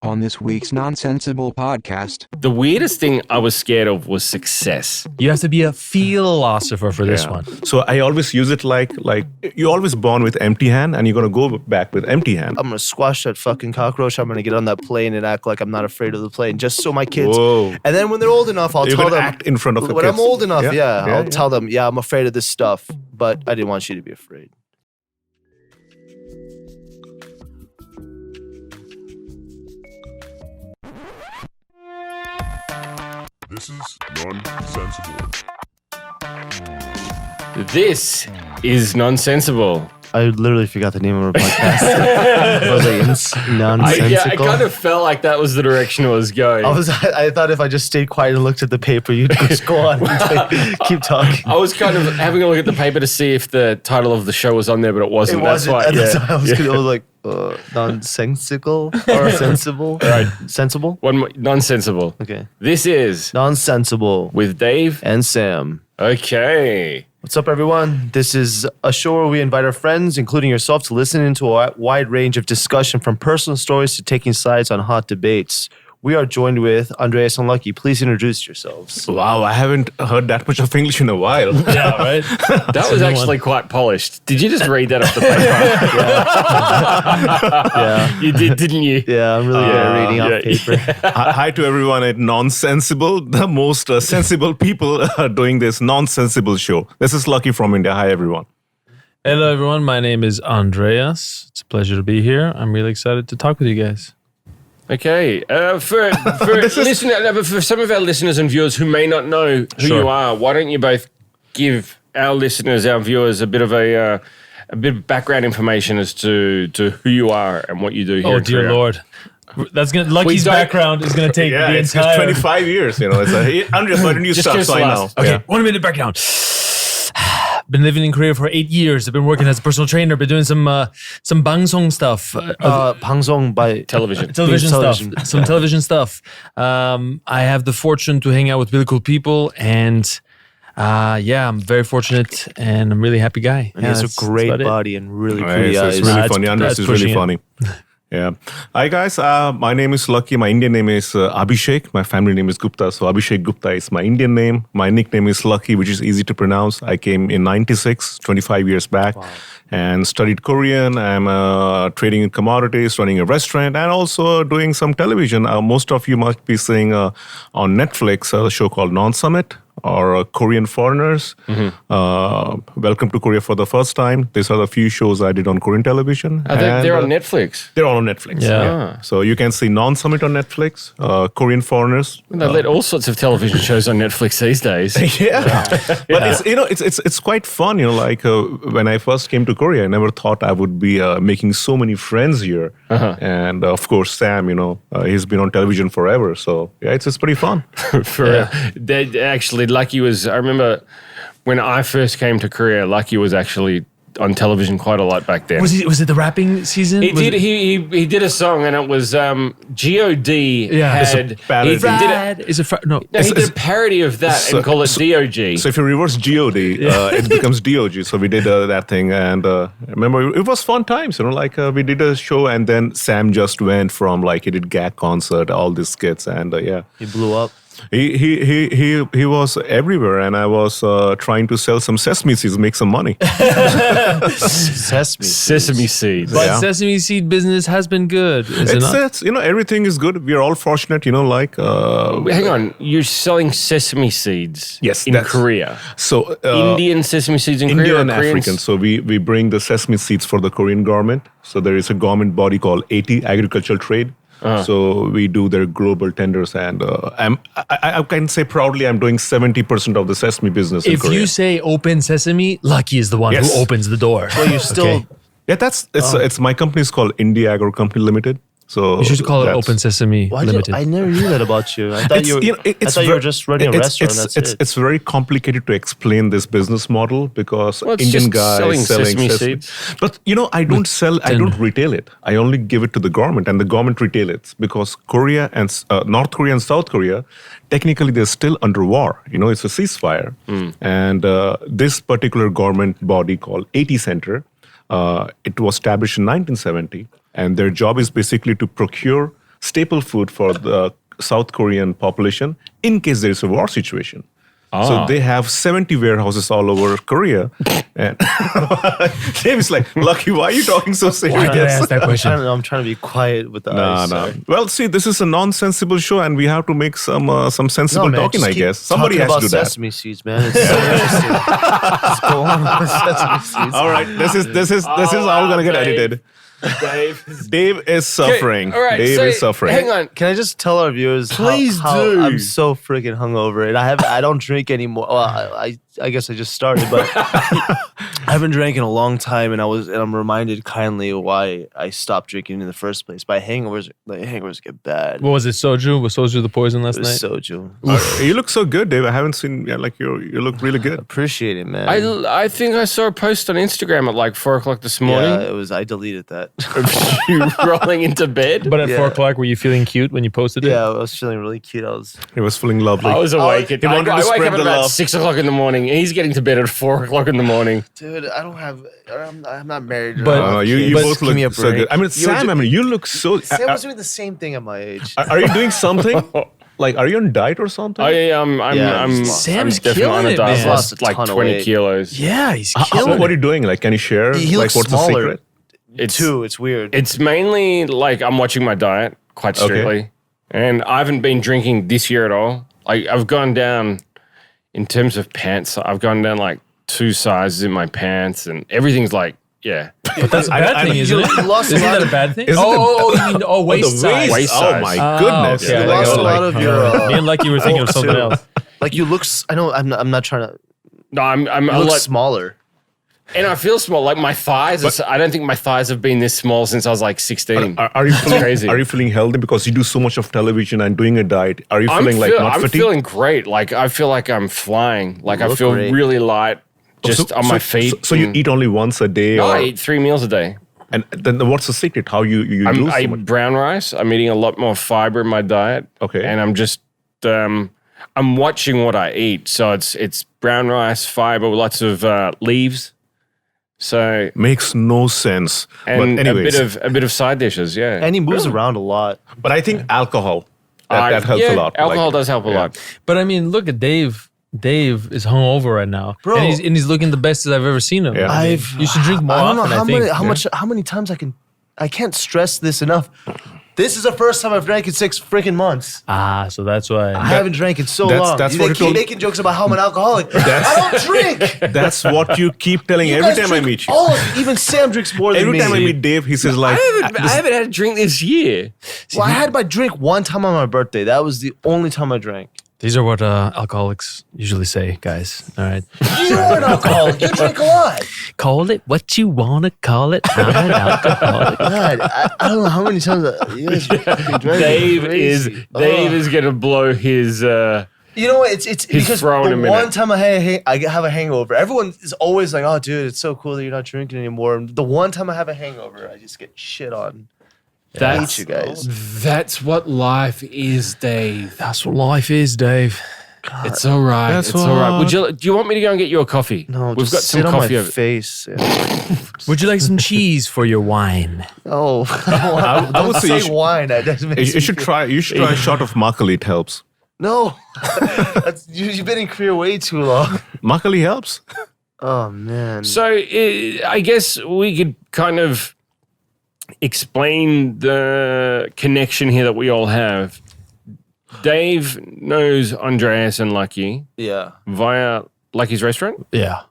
On this week's Nonsensible podcast, The weirdest thing I was scared of was success. You have to be a philosopher for this one. So I always use it like you're always born with empty hand and you're going to go back with empty hand. I'm gonna squash that fucking cockroach. I'm gonna get on that plane and act like I'm not afraid of the plane, just so my kids. Whoa. And then when they're old enough, I'll You're tell going to them. act in front of the When kids. I'm old enough, I'll yeah. tell them, I'm afraid of this stuff, but I didn't want you to be afraid. This is Nonsensible. This is Nonsensible. I literally forgot the name of our podcast. I was like, nonsensical. I kind of felt like that was the direction it was going. I thought if I just stayed quiet and looked at the paper, you'd just go on and keep talking. I was kind of having a look at the paper to see if the title of the show was on there, but it wasn't. That's why I was Yeah. like, nonsensical or sensible? All right. Sensible? One more, Nonsensible. Okay. This is Nonsensible with Dave. and Sam. Okay. What's up, everyone? This is a show where we invite our friends, including yourself, to listen into a wide range of discussion from personal stories to taking sides on hot debates. We are joined with Andreas and Lucky. Please introduce yourselves. Wow, I haven't heard that much of English in a while. Yeah, right? That was actually quite polished. Did you just read that off the paper? Yeah, You did, didn't you? yeah, I'm really good at reading off paper. Hi to everyone at Nonsensible, the most sensible people doing this Nonsensible show. This is Lucky from India. Hi, everyone. Hello, everyone. My name is Andreas. It's a pleasure to be here. I'm really excited to talk with you guys. Okay. For some of our listeners and viewers who may not know who Sure. you are, why don't you both give our listeners, our viewers, a bit of background information as to who you are and what you do here. Oh, in dear Korea. Lord. That's gonna Lucky's don't- background is gonna take Yeah, the it's entire 25 years, you know. Andreas, why don't you Just start give us so the I know? last. Okay, Yeah. 1 minute background. Been living in Korea for 8 years. I've been working as a personal trainer. Been doing some bangsong stuff, 방송 by Television. television television. stuff, some television stuff. I have the fortune to hang out with really cool people, and I'm very fortunate, and I'm a really happy guy. And he has a great body and really Right, pretty so eyes. it's really That's- funny. Andreas that's is really pushing it. funny. Yeah. Hi, guys. My name is Lucky. My Indian name is Abhishek. My family name is Gupta. So Abhishek Gupta is my Indian name. My nickname is Lucky, which is easy to pronounce. I came in 96, 25 years back, and studied Korean. I'm trading in commodities, running a restaurant, and also doing some television. Most of you must be seeing on Netflix a show called Non-Summit, or Korean Foreigners. Welcome to Korea for the first time. These are the few shows I did on Korean television. They're And, on Netflix. They're all on Netflix. Yeah. So you can see Non-Summit on Netflix, Korean Foreigners. They let all sorts of television shows on Netflix these days. Yeah, but it's quite fun. Like when I first came to Korea, I never thought I would be making so many friends here. And of course, Sam, he's been on television forever. So yeah, it's pretty fun. Actually, Lucky was. I remember when I first came to Korea, Lucky was actually on television quite a lot back then. Was it the rapping season? He Was did. it- He did a song, and it was God. Yeah. It's a had parody. he did a, Rad. Is it no? no, he did a parody of that and call it DOG. So if you reverse God, it becomes DOG. So we did that thing, and I remember it was fun times. We did a show, and then Sam just went from he did gag concert, all these skits, and He blew up. He was everywhere, and I was trying to sell some sesame seeds, make some money. Sesame seeds. But Yeah. sesame seed business has been good, is it not? It's everything is good. We are all fortunate, Hang on, you're selling sesame seeds Yes, in that's- Korea. So Indian sesame seeds in Korea, Indian or and Koreans? African. So we bring the sesame seeds for the Korean government. So there is a government body called AT, Agricultural Trade. So we do their global tenders, and I can say proudly I'm doing 70% of the sesame business in If Korea. you say open sesame, Lucky is the one Yes. who opens the door. Well, you're still. Yeah, it's my company is called India Agro Company Limited. So You should call it that's- Open Sesame Why Limited. I never knew that about you. I thought It's, I thought you were just running a restaurant. It's very complicated to explain this business model because Well, it's Indian just guys selling selling sesame sesame. seeds. But I don't retail it. I only give it to the government, and the government retail it because Korea and North Korea and South Korea, technically they're still under war. It's a ceasefire, and this particular government body called AT Center, it was established in 1970. And their job is basically to procure staple food for the South Korean population in case there is a war situation. So they have 70 warehouses all over Korea. And Dave is like, Lucky, why are you talking so serious? Why did I ask that question? I'm trying to be quiet with the eyes. No. sorry. Well, see, this is a non-sensible show, and we have to make some sensible man, talking, just I keep guess. Somebody talking has to do about that. sesame seeds, man. It's so interesting. Just go on with sesame seeds. All right, this is all gonna get edited. Dave is suffering. all right, Dave so is suffering. Hang on. Can I just tell our viewers Please how do. I'm so freaking hungover and I don't drink anymore. Well, I guess I just started, but I haven't drank in a long time, and I'm reminded kindly why I stopped drinking in the first place. My hangovers get bad. What was it? Soju? Was soju the poison last It was night? soju. You look so good, Dave. I haven't seen. Yeah, like you look really good. Appreciate it, man. I think I saw a post on Instagram at like 4 o'clock this morning. I deleted that. Of you rolling into bed. But at Yeah. 4 o'clock, were you feeling cute when you posted it? Yeah, I was feeling really cute. He was feeling lovely. I was awake. I wanted to wake spread up at the about love. 6 o'clock in the morning. He's getting to bed at 4 o'clock in the morning. Dude, I'm not married. But- you but both give me a look so break. good. I mean, Sam, you look so. Sam was doing the same thing at my age. Are you doing something? Like, are you on diet or something? I'm Sam's definitely on killing a it, diet. man. I've lost like Ton of 20 weight. kilos. Yeah, he's How- killing what are it. you doing? Like, can you share? He like, looks what's the smaller. secret? It's weird. It's mainly like I'm watching my diet quite Okay. strictly. And I haven't been drinking this year at all. Like I've gone down in terms of pants. I've gone down like 2 sizes in my pants and everything's like, yeah. But that's a bad thing, isn't it? you lost a Isn't lot that a of- bad thing? Isn't you mean waist the size. Waist Oh size. my Ah, goodness! okay. You I lost got a lot of your. Me and Lucky were thinking of something too. else. Like you look. I know. I'm not trying to. No, I'm You a look lot, smaller. and I feel small. Like my thighs, I don't think my thighs have been this small since I was like 16. Are you feeling crazy. Are you feeling healthy because you do so much of television and doing a diet? Are you feeling like not I'm fatigued? feeling great. Like I feel like I'm flying. Like I look feel great. really light, just on my feet. So you and- eat only once a day, No, or I eat 3 meals a day. and then what's the secret? How you lose I so much? eat brown rice. I'm eating a lot more fiber in my diet. Okay. And I'm just I'm watching what I eat. So it's brown rice, fiber, lots of leaves. So Makes no sense. and but anyways, a bit of side dishes, yeah. And he moves around a lot. but I think alcohol that helps yeah, a lot. Alcohol Like, does help a yeah. lot. But I mean, look at Dave. Dave is hungover right now, Bro. and he's looking the best as I've ever seen him. Yeah. I mean, you should drink more I don't know often. how many times I can't stress this enough. This is the first time I've drank in 6 freaking months. Ah, so that's why. I haven't drank in so that's- long. that's They what it keep told- making jokes about how I'm an alcoholic. I don't drink. That's what you keep telling You every guys time I drink meet you. All of you. Even Sam drinks more than Every me. time I meet Dave, he says like, I haven't had a drink this year. Well, I had my drink one time on my birthday. That was the only time I drank. These are what alcoholics usually say, guys. All right. You're an alcoholic. You drink a lot. Call it what you want to call it. I'm an alcoholic. God, I don't know how many times you guys fucking drank. Dave Crazy. is gonna blow his You know what? It's because throwing the a minute. one time I have a hangover, everyone is always like, "Oh, dude, it's so cool that you're not drinking anymore." And the one time I have a hangover, I just get shit on. I hate you guys. That's what life is, Dave. That's what life is, Dave. It's all right. That's It's all right. what- Do you want me to go and get you a coffee? No, We've just got some sit on coffee my over. face. Would you like some cheese for your wine? Oh, I would say you say should- wine. That doesn't make you should try. You should try a shot of makgeolli. It helps. No, you've been in Korea way too long. Makgeolli helps. Oh man. So I guess we could kind of explain the connection here that we all have. Dave knows Andreas and Lucky Yeah. via Lucky's restaurant. Yeah.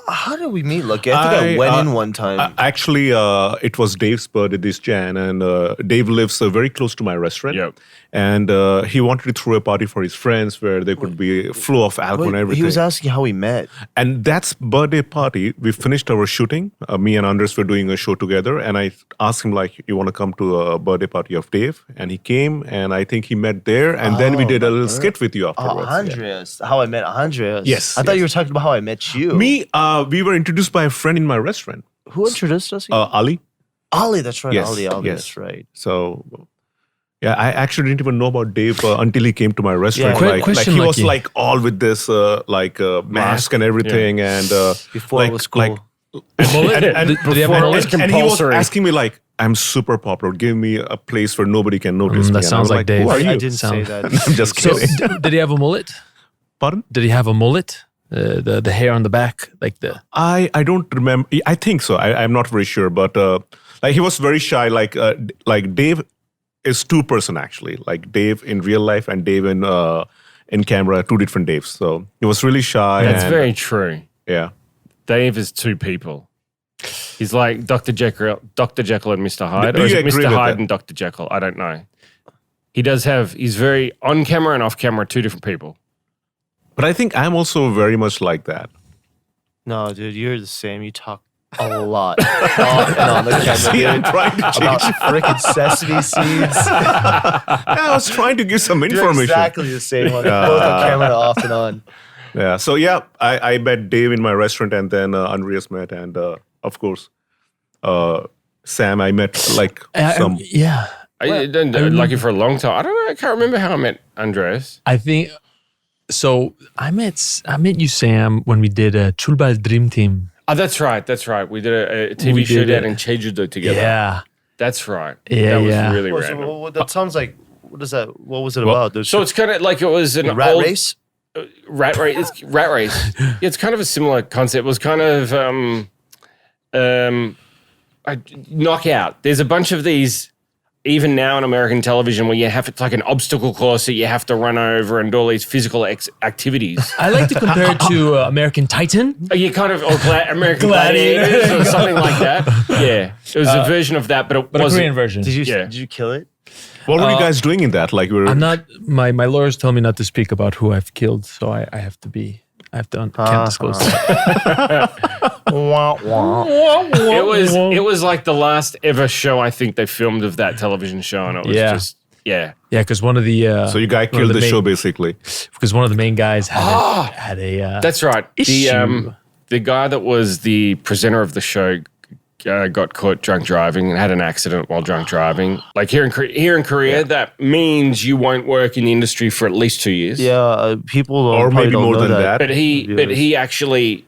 How did we meet? Lucky? I think I went in one time. Actually, it was Dave's birthday this Jan, and Dave lives very close to my restaurant. Yep. And he wanted to throw a party for his friends where there could be a flow of alcohol and Wait, everything. he was asking how we met. And that's birthday party. We finished our shooting. Me and Andres were doing a show together, and I asked him like, "You want to come to a birthday party of Dave?" And he came, and I think he met there, and then we did a little skit with you Oh, afterwards. Yeah. Andreas. How I met Andreas. Yes, I thought yes. you were talking about how I met you. Me, we were introduced by a friend in my restaurant, Who introduced us? Ali. Ali, that's right. Yes, Ali, yes. that's right. So, yeah, I actually didn't even know about Dave until he came to my restaurant. Yeah. Quick question, he was Lucky. like all with this mask and everything, and Before it was cool. Mullet? and Did he have a before- mullet? and he was compulsory. asking me like, I'm super popular. Give me a place where nobody can notice me. That And sounds I'm like Dave. Who are you? I didn't say that. I'm just So kidding. did he have a mullet? Pardon? Did he have a mullet? The hair on the back, like the. I don't remember. I think so. I'm not very sure, but like he was very shy. Like Dave is two-person actually. Like Dave in real life and Dave in camera, two different Daves. So he was really shy. That's and, very true. yeah. Dave is two people. He's like Dr. Jekyll and Mr. Hyde, Do or is you it agree Mr. with Hyde that? and Dr. Jekyll? I don't know. He's very on camera and off camera, two different people. But I think I'm also very much like that. No, dude, you're the same. You talk a lot on the camera, See, I'm dude, trying to about change. freaking sesame seeds. I was trying to give some You're information. exactly the same on both on camera and off and on. Yeah. So yeah, I met Dave in my restaurant, and then Andreas met, and of course, Sam. I met like some. Yeah. I didn't like you for a long time. I don't know. I can't remember how I met Andreas. I think so. I met you, Sam, when we did a Chulbal Dream Team. Oh, that's right. That's right. We did a TV We did showdown it. in Jeju-do together. Yeah. That's right. Yeah, that was yeah. really Oh, so random. that sounds like, what is that? What was it about? There's So it's kind of like it was an rat old race? rat race. It's rat race. Yeah, it's kind of a similar concept. It was kind of knockout. There's a bunch of these. Even now in American television, where it's like an obstacle course that you have to run over and do all these physical activities. I like to compare it to American Titan. You kind of, or American Gladiator. Gladiators or something like that. Yeah, it was a version of that, but it But a wasn't. Korean version. Did you kill it? What were you guys doing in that? Like we were. I'm not. My lawyers tell me not to speak about who I've killed, so I have to be. I have to. Can't disclose that. It was like the last ever show I think they filmed of that television show, and it was Yeah. just Yeah, because one of the. So you guy one of killed the main- show basically. because one of the main guys had a. That's right. Issue. The guy that was the presenter of the show got caught drunk driving and had an accident while drunk driving. Like here in Korea, that means you won't work in the industry for at least 2 years. Yeah, people don't, Or probably maybe don't more know than that. But he actually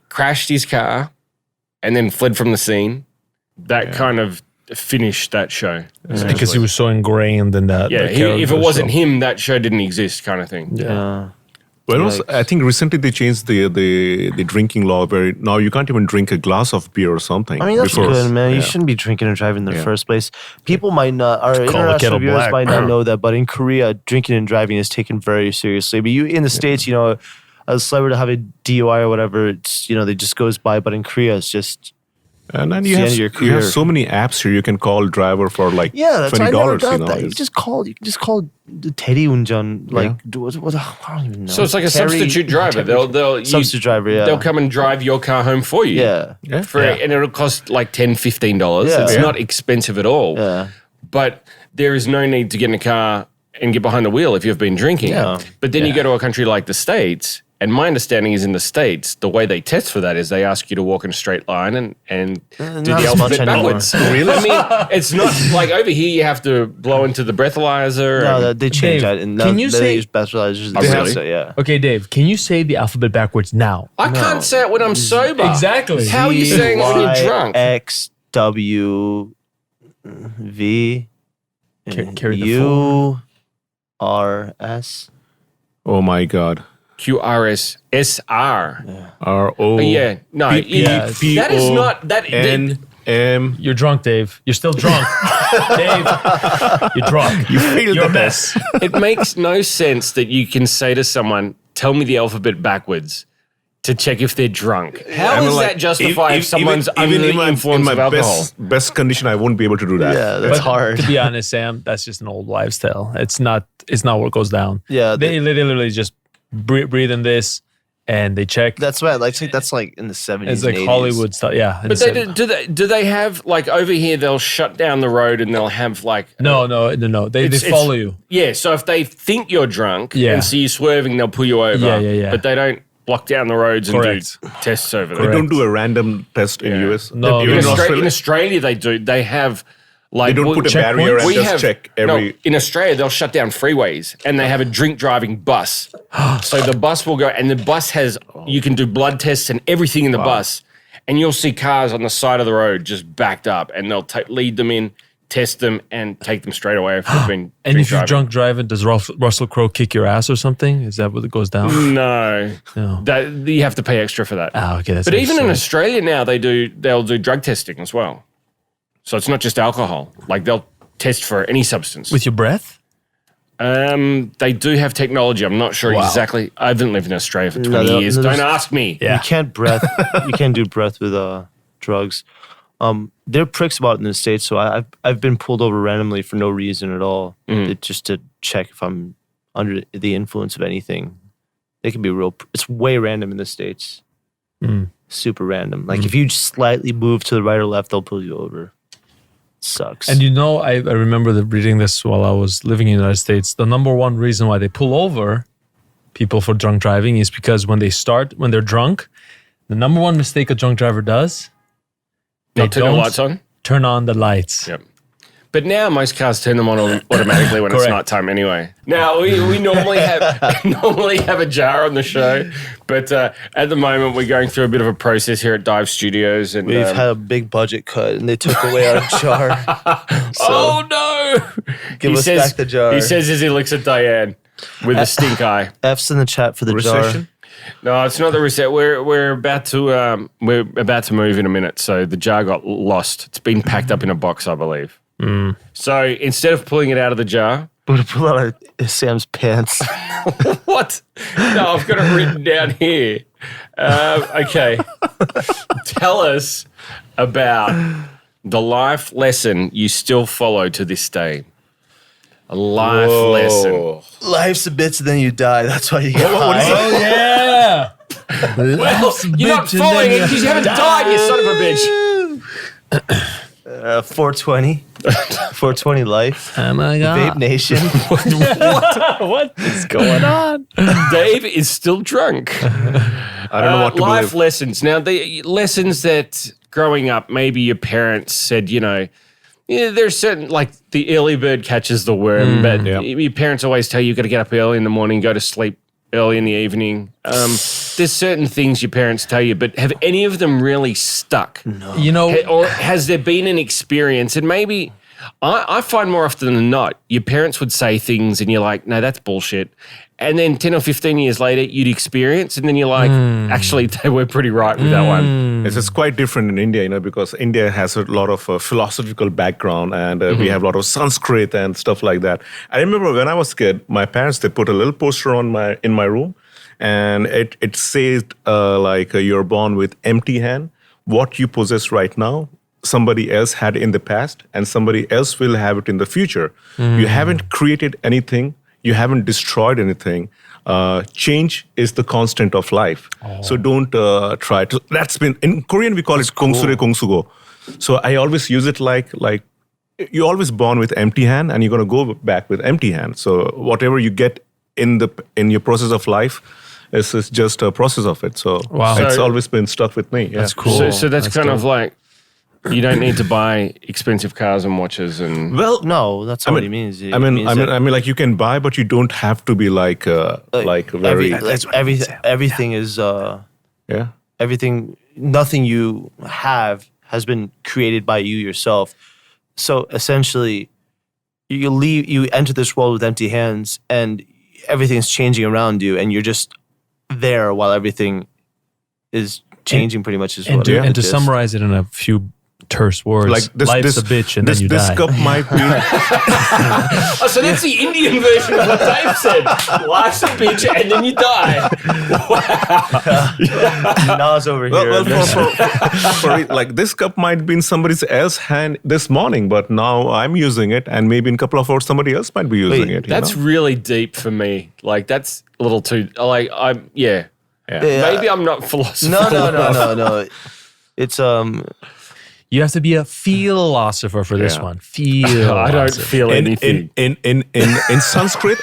crashed his car and then fled from the scene. That kind of finished that show. because he was so ingrained in that. Yeah, that character, if it wasn't so- him, that show didn't exist, kind of thing. Yeah. Well, also, I think recently they changed the drinking law where now you can't even drink a glass of beer or something. I mean, that's before. good, man. You Yeah. shouldn't be drinking and driving in the Yeah. first place. People might not, our call the international kettle viewers black. might not know that, but in Korea, drinking and driving is taken very seriously. But you in the States, you know, a celebrity to have a DUI or whatever, it's, you know, they just goes by. But in Korea, it's just, And then It's you the have, end of your you have career. so many apps here you can call driver for like yeah, that's why I never $20. got You know, that. You can just call the 대리운전, like, what, I don't even know. So it's like a substitute driver. They'll substitute driver, yeah. They'll come and drive your car home for you. Yeah. And it'll cost like $10, $15. Yeah. It's Yeah. not expensive at all. Yeah. But there is no need to get in a car and get behind the wheel if you've been drinking. Yeah. But then you go to a country like the States, and my understanding is in the States, the way they test for that is they ask you to walk in a straight line and do not the as much alphabet anymore. backwards. Really? I mean, it's not like over here you have to blow into the breathalyzer. No, and- they changed Dave, that. And can now you they say- use breathalyzers? Oh, really? So, yeah. Okay, Dave, can you say the alphabet backwards now? I can't say it when I'm sober. Exactly. How are you saying it when you're drunk? X W V Carry the U R S. Oh my God. QRSSR. R-O. Yeah, no, P- that is not that. N-M. You're drunk, Dave. You're still drunk. Dave, you're drunk. You failed You're the a mess. It makes no sense that you can say to someone, "Tell me the alphabet backwards," to check if they're drunk. How I mean, does like, that justify if someone's even under in the my, influence in my of alcohol? best condition, I won't be able to do that. Yeah, that's hard. To be honest, Sam, that's just an old wives' tale. It's not what goes down. Yeah, They literally just breathe in this and they check. That's right. Like, that's like in the 70s. It's like and 80s. Hollywood stuff. Yeah. But do they have like over here? They'll shut down the road and they'll have like No. They It's- follow you. Yeah, so if they think you're drunk Yeah. and see you swerving, they'll pull you over. Yeah. But they don't block down the roads and Correct. do tests over They there. don't do a random test in US. No, Even In in Australia, Australia, they do. They have like they don't put a barrier and we just have, check no, every. in Australia, they'll shut down freeways and they have a drink driving bus. So the bus will go, and the bus has, you can do blood tests and everything in the bus. and you'll see cars on the side of the road just backed up, and they'll lead them in, test them, and take them straight away if they've been And if you're driving. drunk driving, does Russell Crowe kick your ass or something? Is that what it goes down? No, No. you have to pay extra for that. Ah, okay. That's But even in interesting. Australia now, they'll do drug testing as well. So it's not just alcohol. Like they'll test for any substance. With your breath? They do have technology. I'm not sure exactly. I haven't lived in Australia for 20 years. Don't ask me. Yeah. You can't you can't do breath with drugs. They're pricks about it in the States, so I've been pulled over randomly for no reason at all, just to check if I'm under the influence of anything. They can be it's way random in the States. Super random. Like if you slightly move to the right or left, they'll pull you over. Sucks. And I remember reading this while I was living in the United States. The number one reason why they pull over people for drunk driving is because when they're drunk, the number one mistake a drunk driver does, they Not turn the don't lights on? turn on the lights. Yep. But now most cars turn them on automatically when it's Correct. nighttime anyway. Now we normally have a jar on the show, but at the moment we're going through a bit of a process here at Dive Studios, and We've had a big budget cut, and they took away our jar. So oh no! give us back the jar. He says as he looks at Diane with a stink eye. F's in the chat for the Recession? No, it's not the reset. We're about to move in a minute, so the jar got lost. It's been packed up in a box, I believe. So instead of pulling it out of the jar, We're gonna pull out Sam's pants. what? No, I've got it written down here. Okay, tell us about the life lesson you still follow to this day. A life lesson. Life's a bitch, and then you die. That's why you get high. Oh, yeah. Well, you're not following it because you haven't died, you son of a bitch. 420. 420 life. Oh, my Vape God. Nation. What is going on? Dave is still drunk. I don't know what to life believe. lessons. Now, the lessons that growing up, maybe your parents said, there's certain, like the early bird catches the worm, but your parents always tell you you've got to get up early in the morning, go to sleep early in the evening. There's certain things your parents tell you, but have any of them really stuck? No. Or has there been an experience? And maybe I find more often than not, your parents would say things and you're like, no, that's bullshit. And then 10 or 15 years later, you'd experience, and then you're like, actually, they were pretty right with that one. It's quite different in India, because India has a lot of philosophical background, and we have a lot of Sanskrit and stuff like that. I remember when I was a kid, my parents, they put a little poster in my room, and it said you're born with empty hand. What you possess right now, somebody else had in the past, and somebody else will have it in the future. You haven't created anything. You haven't destroyed anything. Change is the constant of life. So don't try to. That's been in Korean. We call it kongsure kongsugo. So I always use it like you're always born with empty hand, and you're gonna go back with empty hand. So whatever you get in your process of life, is just a process of it. So it's always been stuck with me. Yeah. That's cool. So that's kind of like, you don't need to buy expensive cars and watches and. Well, No, that's not what he means. I mean, like you can buy, but you don't have to be like very. everything is Yeah. everything. Nothing you have has been created by you yourself. So essentially, you enter this world with empty hands, and everything's changing around you, and you're just there while everything is changing. Pretty much is what it And to is. summarize it in a few terse words, Like this, life's this, a bitch and this, then you this die. cup might be. Oh, so that's the Indian version of what Dave said. Life's a bitch and then you die. Nas over here. for like this cup might be in somebody else's hand this morning, but now I'm using it, and maybe in a couple of hours somebody else might be using it. That's really deep for me. Like, that's a little too, Yeah. Maybe I'm not philosophical. No. It's You have to be a philosopher for this one. I don't feel anything. In Sanskrit,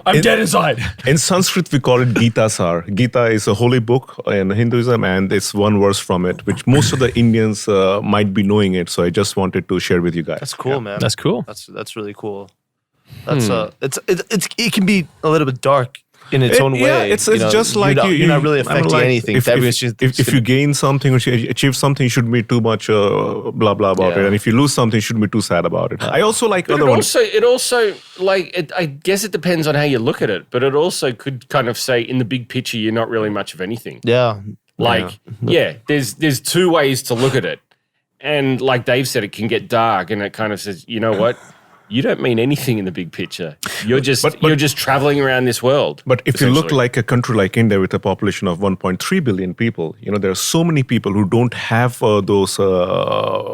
I'm dead inside. in Sanskrit we call it Gita Sar. Gita is a holy book in Hinduism, and it's one verse from it, which most of the Indians might be knowing it. So I just wanted to share with you guys. That's cool, man. That's cool. That's really cool. That's it can be a little bit dark in its own way. It's just like you're not really affecting anything. If you gain something or you achieve something, you shouldn't be too much blah blah about it. And if you lose something, you shouldn't be too sad about it. I also like other ones. It also I guess it depends on how you look at it, but it also could kind of say in the big picture, you're not really much of anything. Yeah. There's two ways to look at it. And like Dave said, it can get dark and it kind of says, you know what? You don't mean anything in the big picture. You're just traveling around this world. But if you look like a country like India with a population of 1.3 billion people, there are so many people who don't have those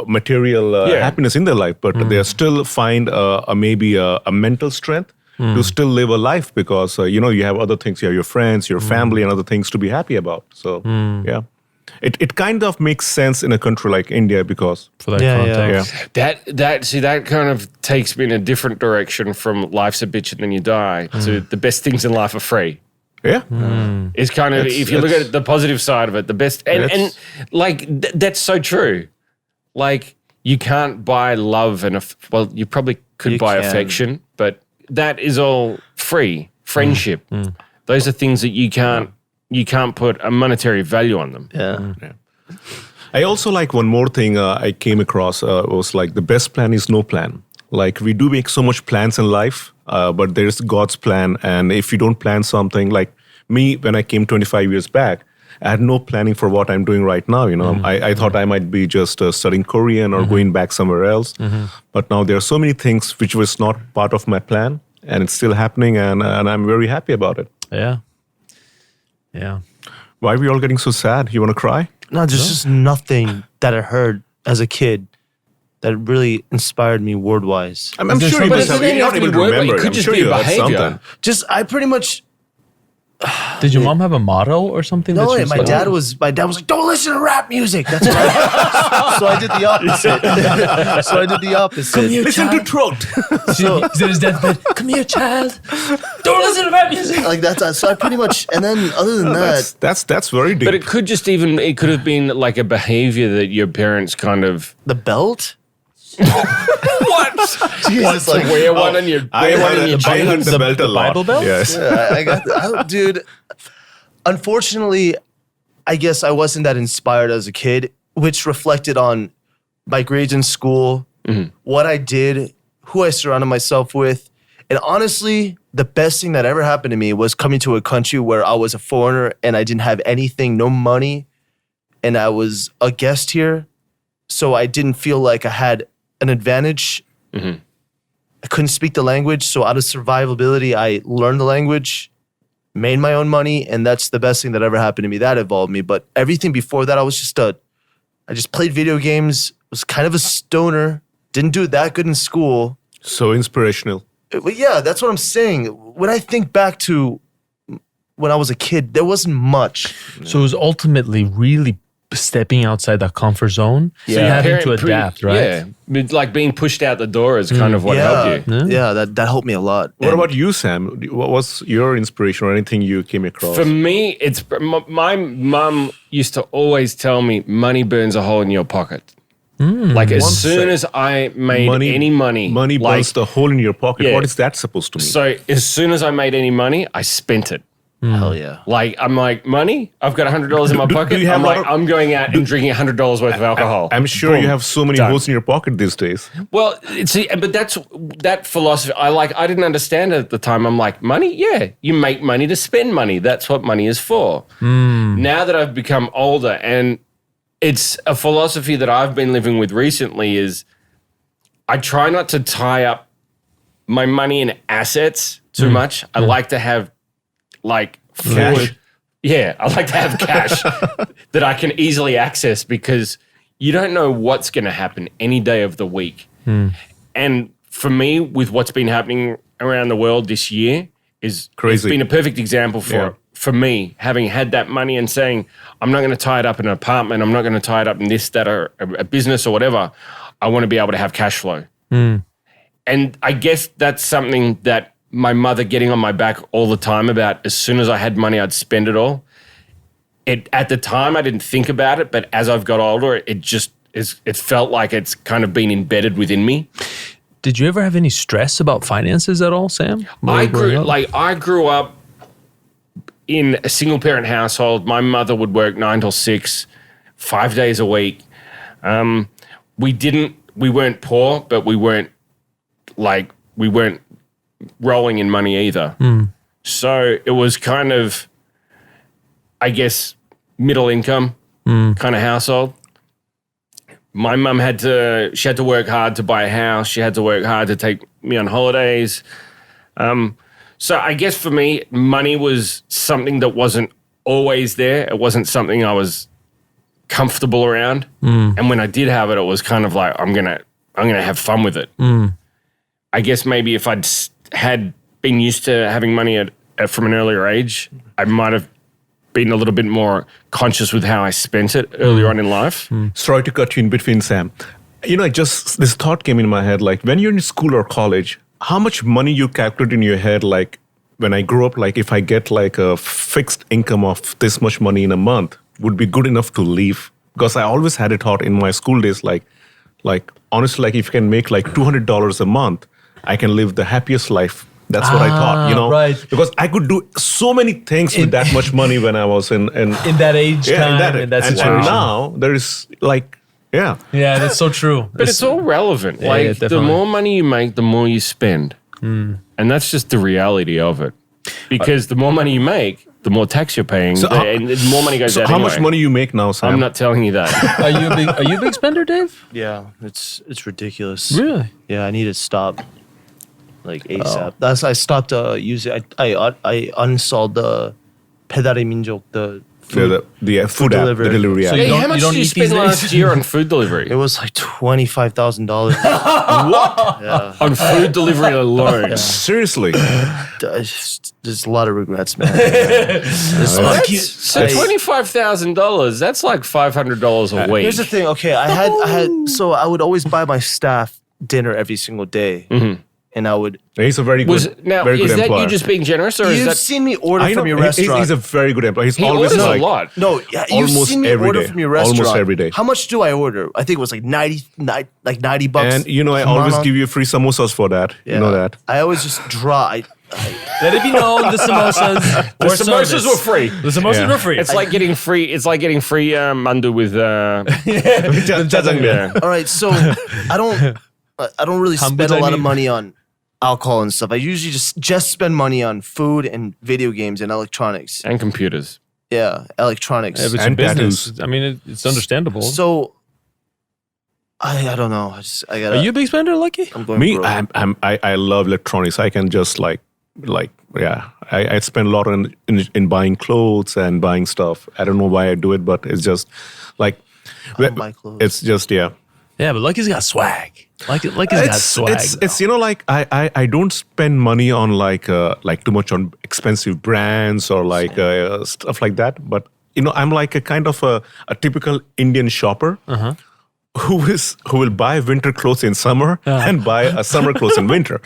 material happiness in their life, but they still find maybe a mental strength to still live a life because, you have other things. You have your friends, your family, and other things to be happy about. So, yeah. It kind of makes sense in a country like India because for that context. That kind of takes me in a different direction from life's a bitch and then you die to the best things in life are free. Yeah. It's kind of, if you look at the positive side of it, the best, and that's so true. Like you can't buy love and, you probably could buy affection, but that is all free. Friendship. Those are things that you can't put a monetary value on them. Yeah. I also like one more thing I came across was like the best plan is no plan. Like we do make so much plans in life, but there's God's plan. And if you don't plan something, like me, when I came 25 years back, I had no planning for what I'm doing right now. I thought I might be just studying Korean or going back somewhere else. But now there are so many things which was not part of my plan and it's still happening and I'm very happy about it. Yeah. Yeah. Why are we all getting so sad? You want to cry? No, there's just nothing that I heard as a kid that really inspired me word-wise. I'm sure you must have. You're not able to remember. It could just be a behavior. I pretty much. Did your mom have a motto or something? No, my dad was like, "Don't listen to rap music." That's what so I did the opposite. Come here, listen to Throat. He's in his deathbed. Come here, child. Don't listen to rap music. Like that's so I pretty much. And then other than that, that's very deep. But it could have been like a behavior that your parents kind of the belt. What? Jesus, like wear one on your I had the belt a lot. Bible belt? Yes. Yeah, I got dude. Unfortunately, I guess I wasn't that inspired as a kid, which reflected on my grades in school, what I did, who I surrounded myself with. And honestly, the best thing that ever happened to me was coming to a country where I was a foreigner and I didn't have anything, no money, and I was a guest here. So I didn't feel like I had an advantage. I couldn't speak the language. So out of survivability, I learned the language, made my own money, and that's the best thing that ever happened to me. That evolved me. But everything before that, I just played video games, was kind of a stoner, didn't do that good in school. So inspirational. But yeah, that's what I'm saying. When I think back to when I was a kid, there wasn't much. So it was ultimately really stepping outside that comfort zone. So you having to adapt, right? Yeah, like being pushed out the door is kind of what helped you. Yeah, that helped me a lot. What about you, Sam? What was your inspiration or anything you came across? For me, it's my mum used to always tell me, money burns a hole in your pocket. Like as soon as I made any money. Money burns the hole in your pocket. Yeah. What is that supposed to mean? So as soon as I made any money, I spent it. Hell yeah. Like, I'm like, money? I've got $100 in my pocket. I'm going out and drinking $100 worth of alcohol. I'm sure you have so many holes in your pocket these days. Well, see, but that's that philosophy. I didn't understand it at the time. I'm like, money? Yeah, you make money to spend money. That's what money is for. Now that I've become older, and it's a philosophy that I've been living with recently, is I try not to tie up my money in assets too much. I like to have Cash. Yeah, I like to have cash that I can easily access because you don't know what's going to happen any day of the week. And for me, with what's been happening around the world this year, is crazy. It's been a perfect example for me, having had that money and saying, I'm not going to tie it up in an apartment. I'm not going to tie it up in this, that, or a business or whatever. I want to be able to have cash flow. And I guess that's something that my mother getting on my back all the time about, as soon as I had money, I'd spend it all. At the time, I didn't think about it, but as I've got older, it felt like it's kind of been embedded within me. Did you ever have any stress about finances at all, Sam? I grew up in a single parent household. My mother would work 9 till 6, 5 days a week. We weren't poor, but we weren't rolling in money either. So it was kind of, I guess, middle income kind of household. My mum had to work hard to buy a house. She had to work hard to take me on holidays. So I guess for me, money was something that wasn't always there. It wasn't something I was comfortable around. And when I did have it, it was kind of like, I'm gonna have fun with it. I guess maybe if I'd had been used to having money from an earlier age, I might have been a little bit more conscious with how I spent it earlier on in life. Sorry to cut you in between, Sam. This thought came in my head, like when you're in school or college, how much money you calculate in your head, like when I grew up, like if I get like a fixed income of this much money in a month, would be good enough to live. Because I always had a thought in my school days, like honestly, like if you can make like $200 a month, I can live the happiest life. That's what I thought, right. Because I could do so many things with that much money when I was in that age time, in that situation. And now there is like, Yeah, that's so true. But it's all relevant. Yeah, the more money you make, the more you spend. And that's just the reality of it. Because the more money you make, the more tax you're paying, and the more money goes out how anyway. much money you make now, Sam? I'm not telling you that. Are you a big spender, Dave? Yeah, it's ridiculous. Really? Yeah, I need to stop like ASAP. I stopped using. I uninstalled the 배달의 민족, the food. The food app, the delivery. delivery app. So you Hey, how much don't did you eat these spend days? last year on food delivery? It was like $25,000. On food delivery alone. Seriously. There's a lot of regrets, man. So $25,000, that's like $500 a week. Here's the thing. Okay, I had. So I would always buy my staff dinner every single day, and I would. He's a very good, is that employer. you just being generous, or is You've that seen me order I know, from your he's restaurant. a very good employee. He's he always orders like, a lot? No, yeah, you've Almost seen me every order day. from your restaurant. Almost every day. How much do I order? I think it was like $90 bucks. And I always give you free samosas for that. Yeah. You know that. I always just draw. Let it be known, the samosas. The samosas were free. The samosas were free. It's like getting free. It's like getting free mandu with. Jajangmyeon. All right, so I don't really spend a lot of money on alcohol and stuff. I usually just spend money on food and video games and electronics. And computers. Yeah, electronics. If it's your And business, tattoos. I mean, it's understandable. So I don't know. I gotta. Are you a big spender, Lucky? I'm going Me, broke. I love electronics. I can just I spend a lot in buying clothes and buying stuff. I don't know why I do it, but it's just like I don't buy clothes. it's just Yeah, but Lucky's got swag. Lucky's got swag. It's I don't spend money on like too much on expensive brands or like stuff like that. But I'm like a kind of a typical Indian shopper. Who will buy winter clothes in summer and buy a summer clothes in winter.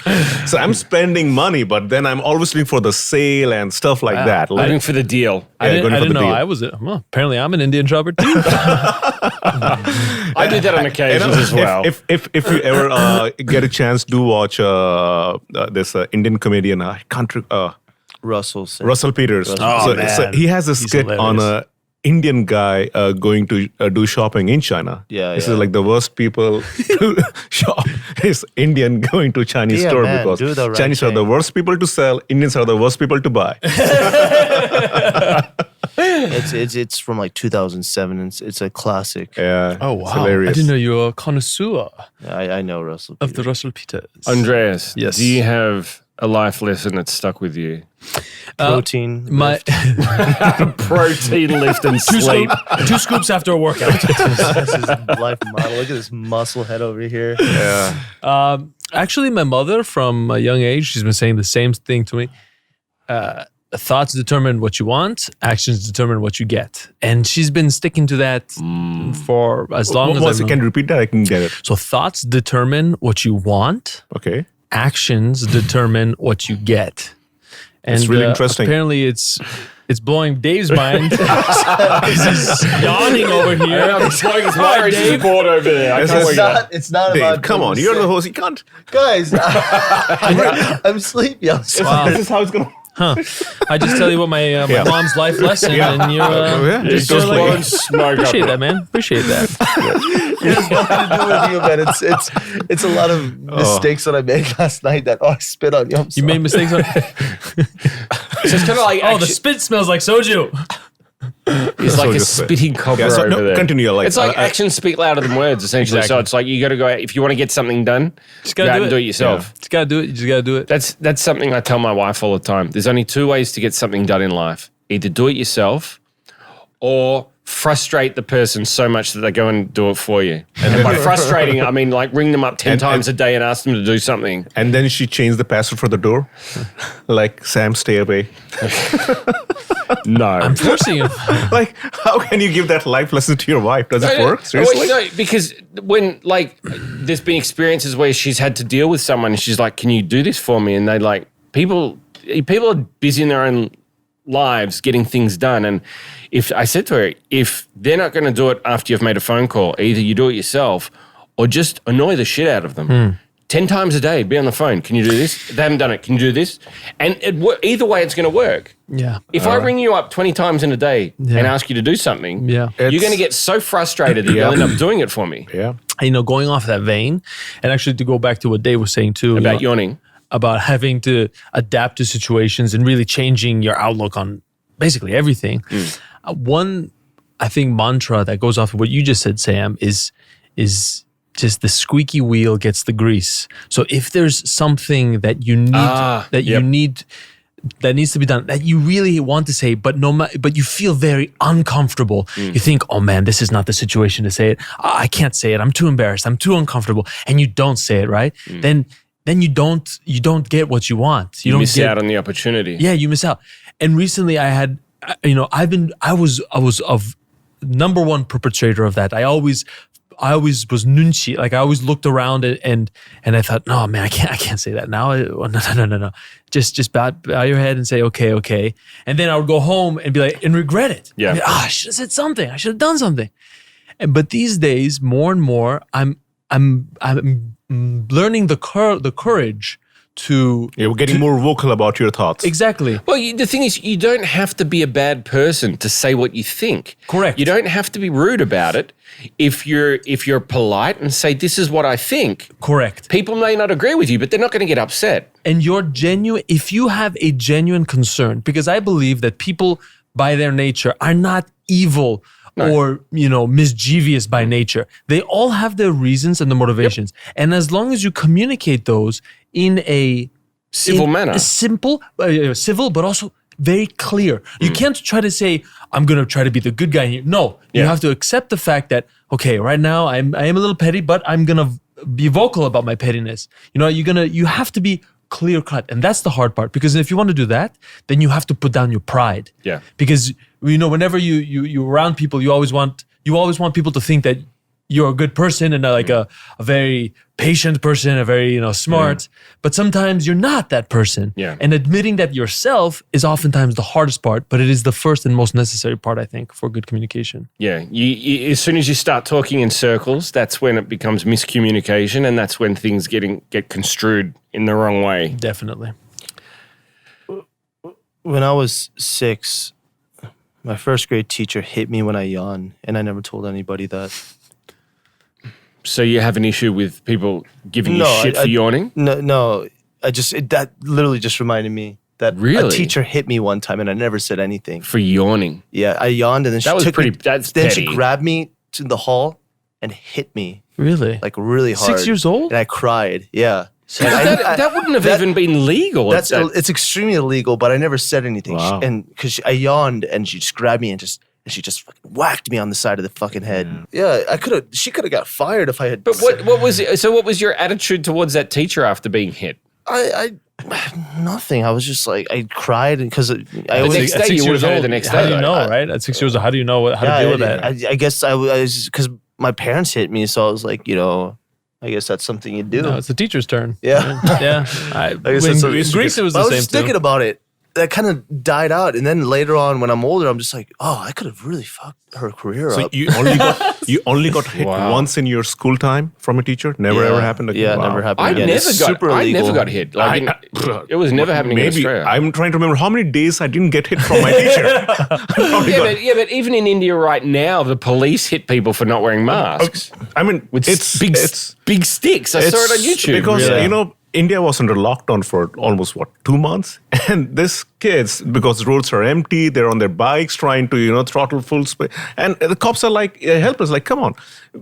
So I'm spending money, but then I'm always looking for the sale and stuff like that. Like, Looking for the deal. I didn't going for the know deal. I was. Well, apparently, I'm an Indian shopper too. I do that on occasions as well. If you ever get a chance, do watch this Indian comedian. I can't. Russell Peters. Oh, man. So he has a He's skit on a Indian guy going to do shopping in China. This is like the worst people to shop is Indian going to Chinese store because do the right Chinese are the thing. worst people to sell. Indians are the worst people to buy. It's from like 2007. It's a classic. Yeah. Oh it's wow! hilarious. I didn't know you were a connoisseur I know Russell. of the Russell Peters. Andreas, Yes. do you have a life lesson that stuck with you? Protein. My Protein, lift, and sleep. two scoops after a workout. That's his life model. Look at this muscle head over here. Yeah. Actually, my mother, from a young age, she's been saying the same thing to me. Thoughts determine what you want, actions determine what you get. And she's been sticking to that for as long as Once you I've can known. repeat that, I can get it. So thoughts determine what you want, Okay. actions determine what you get. And It's really interesting. Apparently, it's blowing Dave's mind. He's yawning over here. I'm showing his water. He's bored over there. I can't wait. It's not Dave, about. come on. You're the host. You can't. guys. I'm sleepy. I'm sorry. Wow. This is how it's going to. Huh. I just tell you what my mom's life lesson, and you're just Goes like, blowing smoke appreciate up. that, man. Appreciate that. It's nothing to do with you, man. It's a lot of mistakes that I made last night that I spit on you. You made mistakes. So it's kind of like The spit smells like soju. It's like So a just- spitting cobra Yeah, so over no, there. continue. Like, It's like actions speak louder than words, essentially. So Exactly. it's like you got to go out. If you want to get something done, Just go gotta out do and it. do it yourself. Just gotta do it. You just gotta do it. That's something I tell my wife all the time. There's only two ways to get something done in life. Either do it yourself or frustrate the person so much that they go and do it for you. And by frustrating, I mean like ring them up 10 times a day and ask them to do something. and then she changed the password for the door. Like, Sam, stay away. No. I'm forcing you. Like, how can you give that life lesson to your wife? Does it work? Seriously? No, because when like there's been experiences where she's had to deal with someone and she's like, can you do this for me? And they like, people are busy in their own lives getting things done. And if I said to her, if they're not going to do it after you've made a phone call, either you do it yourself or just annoy the shit out of them. 10 times a day, be on the phone. Can you do this? They haven't done it. Can you do this? And either way, it's going to work. Yeah. If I ring you up 20 times in a day Yeah. and ask you to do something, Yeah. you're It's- going to get so frustrated that you'll end up doing it for me. Yeah. Going off that vein, and actually to go back to what Dave was saying too About yawning. about having to adapt to situations and really changing your outlook on basically everything. One, I think, mantra that goes off of what you just said, Sam, is just the squeaky wheel gets the grease. So if there's something that you need you need that needs to be done that you really want to say, but but you feel very uncomfortable. You think, oh man, this is not the situation to say it. I can't say it. I'm too embarrassed. I'm too uncomfortable. And you don't say it, right? Then you don't get what you want. You don't miss get out on the opportunity. Yeah, you miss out. And recently I had, I was a number one perpetrator of that. I always was nunchi. Like I always looked around and I thought, no, man, I can't say that now. No. Just bow your head and say, okay. And then I would go home and be like, and regret it. Yeah. I should have said something. I should have done something. But these days, more and more, I'm learning the courage to You're getting more vocal about your thoughts. exactly. Well, the thing is, you don't have to be a bad person to say what you think. Correct. You don't have to be rude about it. If you're polite and say, this is what I think, Correct. people may not agree with you, but they're not going to get upset. And you're genuine, if you have a genuine concern, because I believe that people by their nature are not evil or, mischievous by nature. They all have their reasons and the motivations. And as long as you communicate those in a Civil manner. a simple, civil, but also very clear. You can't try to say, I'm going to try to be the good guy here. No, you Yeah. have to accept the fact that, okay, right now I am a little petty, but I'm going to be vocal about my pettiness. You have to be clear cut. And that's the hard part, because if you want to do that, then you have to put down your pride. Yeah. Because, whenever you around people, you always want people to think that you're a good person and like a very patient person, a very, smart, but sometimes you're not that person. Yeah. And admitting that yourself is oftentimes the hardest part, but it is the first and most necessary part, I think, for good communication. Yeah. You as soon as you start talking in circles, that's when it becomes miscommunication, and that's when things get construed in the wrong way. Definitely. When I was 6, my first grade teacher hit me when I yawned, and I never told anybody that. So you have an issue with people giving you No, shit I- for yawning? No, that literally just reminded me that a Really? teacher hit me one time, and I never said anything. For yawning. Yeah, I yawned, and then she That was took pretty- me. that's then petty. she grabbed me to the hall and hit me Really? like really hard. 6 years old? and I cried. Yeah, That wouldn't have that- even been legal. That's That- it's extremely illegal, but I never said anything. Wow. And because I yawned, and she just grabbed me and she just fucking whacked me on the side of the fucking head. Yeah, she could have got fired if I had. But what was it? So what was your attitude towards that teacher after being hit? I nothing. I was just like I cried because I The always. next day you would know the next How day. do you know, though. right? At 6 years old, how do you know how to deal with that? I guess I was because my parents hit me, so I was like, I guess that's something you do. No, it's the teacher's turn. Yeah. Yeah. I guess that's In Greece, it was I the was same just thinking too. about it. that kind of died out. And then later on, when I'm older, I'm just like, oh, I could have really fucked her career So up. you only got hit once in your school time from a teacher? Never ever happened again? Yeah, Wow. never happened I again. never It's got. super I illegal. never got hit. Like it was never happening in Maybe Australia. I'm trying to remember how many days I didn't get hit from my teacher. but even in India right now, the police hit people for not wearing masks I mean, with it's big sticks. I saw it on YouTube. because India was under lockdown for almost 2 months, and this kids, because roads are empty, they're on their bikes trying to throttle full speed, and the cops are like helpless, like, come on,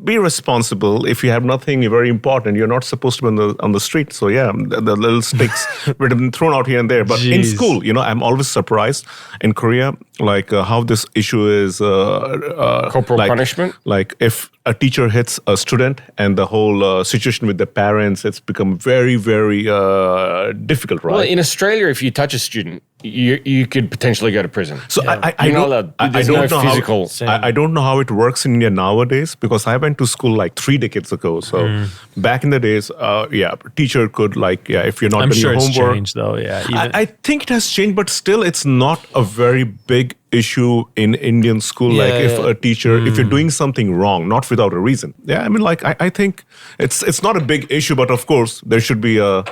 be responsible. If you have nothing very important, you're not supposed to be on the street. So the little sticks would have been thrown out here and there. But in Jeez. school, I'm always surprised in Korea, like how this issue is Corporal punishment? Like if a teacher hits a student and the whole situation with the parents, it's become very, very difficult, right? Well, in Australia, if you touch a student, you could potentially go to prison. So I You're not don't, allowed. I There's don't no know physical. I don't know how it works in India nowadays, because I went to school like 3 decades ago. So back in the days, teacher could if you're not I'm doing sure your it's homework. changed though. Yeah. Even, I think it has changed, but still, it's not a very big issue in Indian school. Like if a teacher, if you're doing something wrong, not without a reason. Yeah, I mean, like I think it's not a big issue, but of course there should be a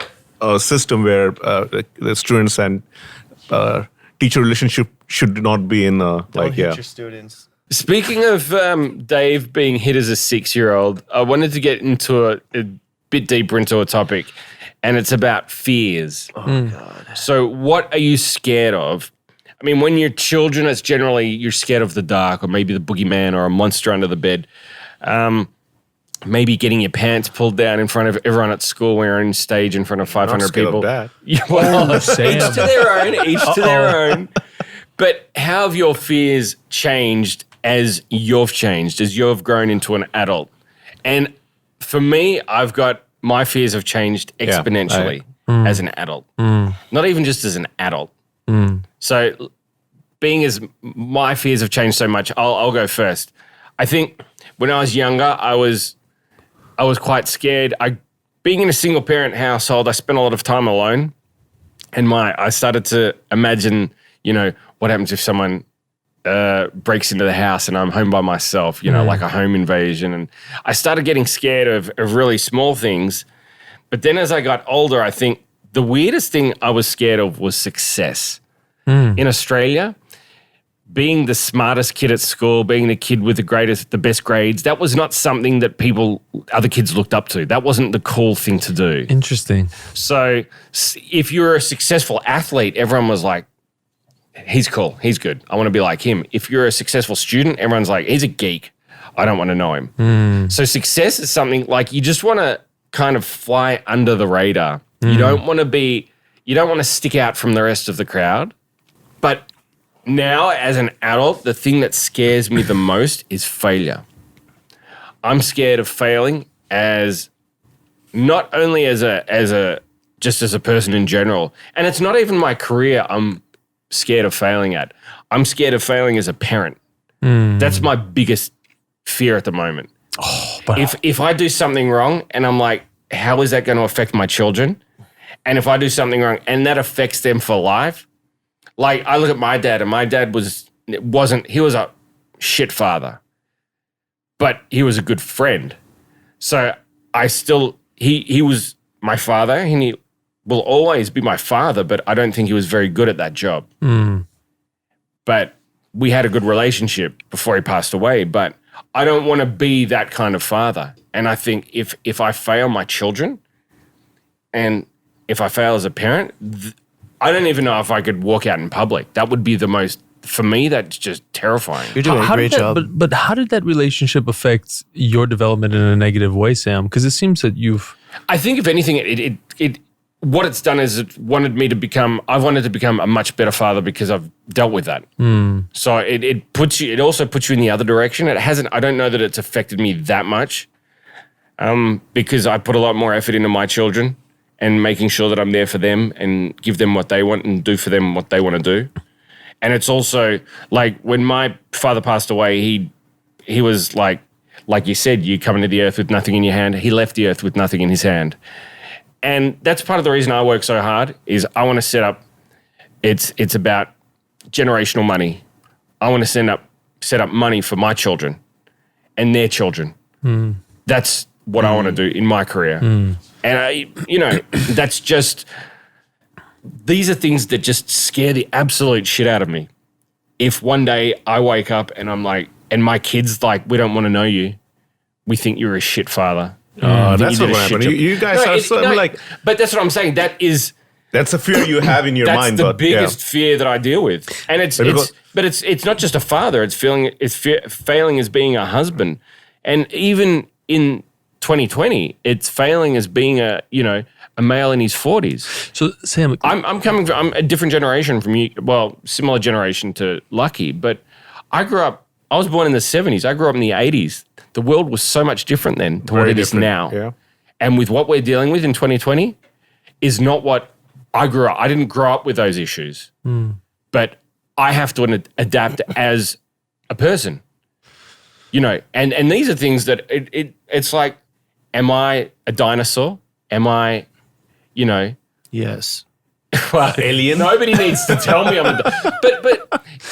system where the students and teacher relationship should not be in Don't hit your students. Speaking of Dave being hit as a 6-year-old, I wanted to get into a bit deeper into a topic, and it's about fears. Oh, God. So what are you scared of? I mean, when you're children, it's generally you're scared of the dark or maybe the boogeyman or a monster under the bed. Maybe getting your pants pulled down in front of everyone at school when you're on stage in front of 500 scared of people. that. Yeah, well, Sam. each to their own, each to their own. But how have your fears changed as you've changed, as you've grown into an adult? And for me, my fears have changed exponentially as an adult. Not even just as an adult. So my fears have changed so much, I'll go first. I think when I was younger, I was quite scared. Being in a single parent household, I spent a lot of time alone, and I started to imagine, what happens if someone breaks into the house and I'm home by myself, like a home invasion. And I started getting scared of really small things. But then as I got older, I think the weirdest thing I was scared of was success. In Australia, being the smartest kid at school, being the kid with the best grades, that was not something that other kids looked up to. That wasn't the cool thing to do. Interesting. So if you're a successful athlete, everyone was like, he's cool, he's good, I want to be like him. If you're a successful student, everyone's like, he's a geek, I don't want to know him. So success is something like you just want to kind of fly under the radar. You don't want to stick out from the rest of the crowd. But now, as an adult, the thing that scares me the most is failure. I'm scared of failing as not only as a person in general, and it's not even my career I'm scared of failing at. I'm scared of failing as a parent. That's my biggest fear at the moment. If I do something wrong and I'm like, how is that going to affect my children? And if I do something wrong and that affects them for life, like I look at my dad, and my dad he was a shit father, but he was a good friend. So he was my father, and he will always be my father, but I don't think he was very good at that job. But we had a good relationship before he passed away, but I don't want to be that kind of father. And I think if I fail my children and if I fail as a parent, I don't even know if I could walk out in public. That would be for me, that's just terrifying. You're doing a great job. But how did that relationship affect your development in a negative way, Sam? Because it seems that I think if anything, what it's done is I've wanted to become a much better father because I've dealt with that. So it also puts you in the other direction. I don't know that it's affected me that much because I put a lot more effort into my children and making sure that I'm there for them and give them what they want and do for them what they want to do. And it's also like when my father passed away, he was like you said, you come into the earth with nothing in your hand. He left the earth with nothing in his hand. And that's part of the reason I work so hard is I want to set up It's about generational money. I want to set up money for my children and their children. That's what I want to do in my career. And that's just, these are things that just scare the absolute shit out of me. If one day I wake up and I'm like, and my kid's like, we don't want to know you. We think you're a shit father. That's what happened. You guys are so like. But that's what I'm saying. That's a fear you have in your mind. That's the biggest fear that I deal with, and it's not just a father. It's failing as being a husband, and even in 2020, it's failing as being a male in his 40s. So Sam, I'm a different generation from you. Well, similar generation to Lucky, but I was born in the 70s. I grew up in the 80s. The world was so much different then to what it is now. Yeah. And with what we're dealing with in 2020 is not what I grew up. I didn't grow up with those issues. But I have to adapt as a person. And these are things that it's like, am I a dinosaur? Am I, Yes. well, alien? Nobody needs to tell me I'm a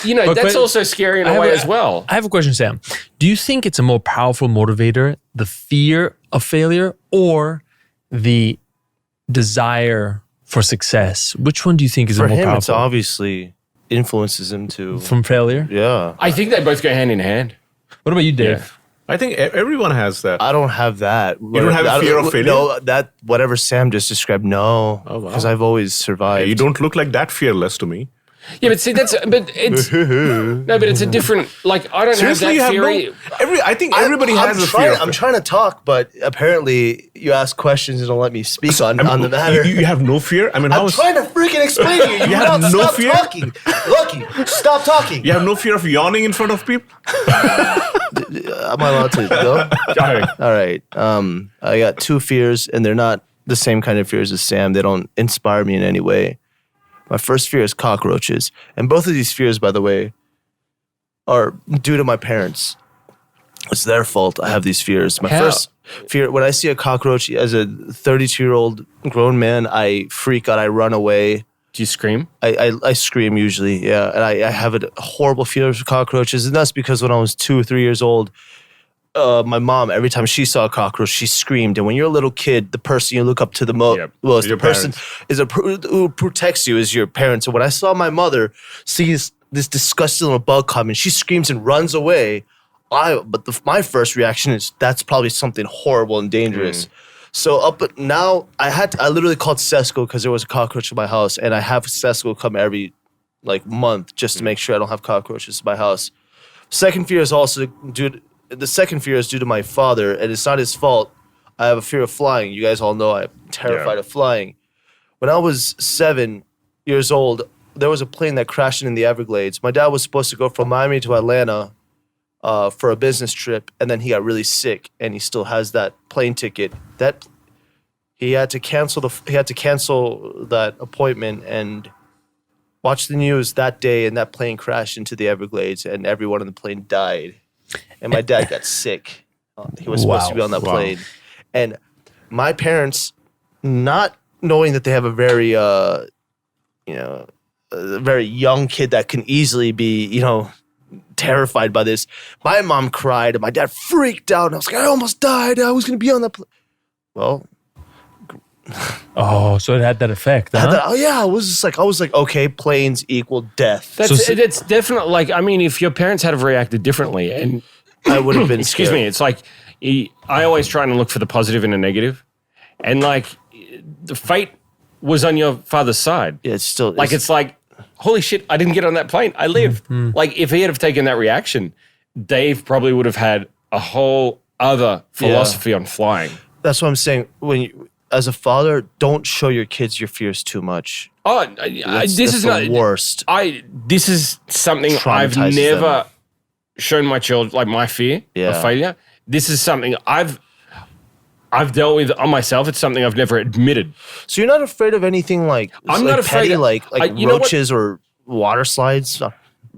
but that's also scary in a way as well. I have a question, Sam. Do you think it's a more powerful motivator, the fear of failure or the desire for success? Which one do you think is For more him, powerful? it's obviously influences him to. From failure? Yeah. I think they both go hand in hand. What about you, Dave? I think everyone has that. I don't have that. You don't have a fear of failure? No, that whatever Sam just described, no. Oh, wow. Because I've always survived. You don't look like that fearless to me. Yeah, but see, but it's a different, like, I don't Seriously, have that you theory. I think everybody has a fear. I'm trying to talk, but apparently you ask questions and don't let me speak on the matter. You have no fear? I mean, I'm trying to freaking explain to you. You have have no stop fear? talking. Lucky, stop talking. You have no fear of yawning in front of people? Am I allowed to go? All right. I got two fears, and they're not the same kind of fears as Sam. They don't inspire me in any way. My first fear is cockroaches. And both of these fears, by the way, are due to my parents. It's their fault I have these fears. My first fear, when I see a cockroach as a 32-year-old grown man, I freak out. I run away. Do you scream? I scream usually, yeah. And I have a horrible fear of cockroaches. And that's because when I was 2 or 3 years old, my mom, every time she saw a cockroach, she screamed. And when you're a little kid, the person you look up to the most, the person who protects you is your parents. And when I saw my mother see this disgusting little bug coming, she screams and runs away. My first reaction is that's probably something horrible and dangerous. So now, I literally called Cesco because there was a cockroach in my house, and I have Cesco come every month just to make sure I don't have cockroaches in my house. Second fear is also due to my father, and it's not his fault. I have a fear of flying. You guys all know I'm terrified of flying. When I was 7 years old, there was a plane that crashed in the Everglades. My dad was supposed to go from Miami to Atlanta for a business trip, and then he got really sick, and he still has that plane ticket. That he had to cancel that appointment and watch the news that day, and that plane crashed into the Everglades, and everyone on the plane died. And my dad got sick. He was supposed to be on that plane. And my parents, not knowing that they have a very, a very young kid that can easily be, terrified by this. My mom cried and my dad freaked out. And I was like, I almost died. I was going to be on that plane. Well. Oh, so it had that effect, huh? I was like, okay, planes equal death. It's definitely if your parents had have reacted differently, and I would have been excuse scared. me, it's like I always try and look for the positive in a negative, and the fate was on your father's side. Yeah, it's still it's like, holy shit, I didn't get on that plane. I lived. If he had have taken that reaction, Dave probably would have had a whole other philosophy on flying. That's what I'm saying. As a father, don't show your kids your fears too much. Oh, this is the worst. This is something I've never shown my children, my fear of failure. This is something I've dealt with on myself. It's something I've never admitted. So you're not afraid of anything I'm not afraid petty, like roaches or water slides?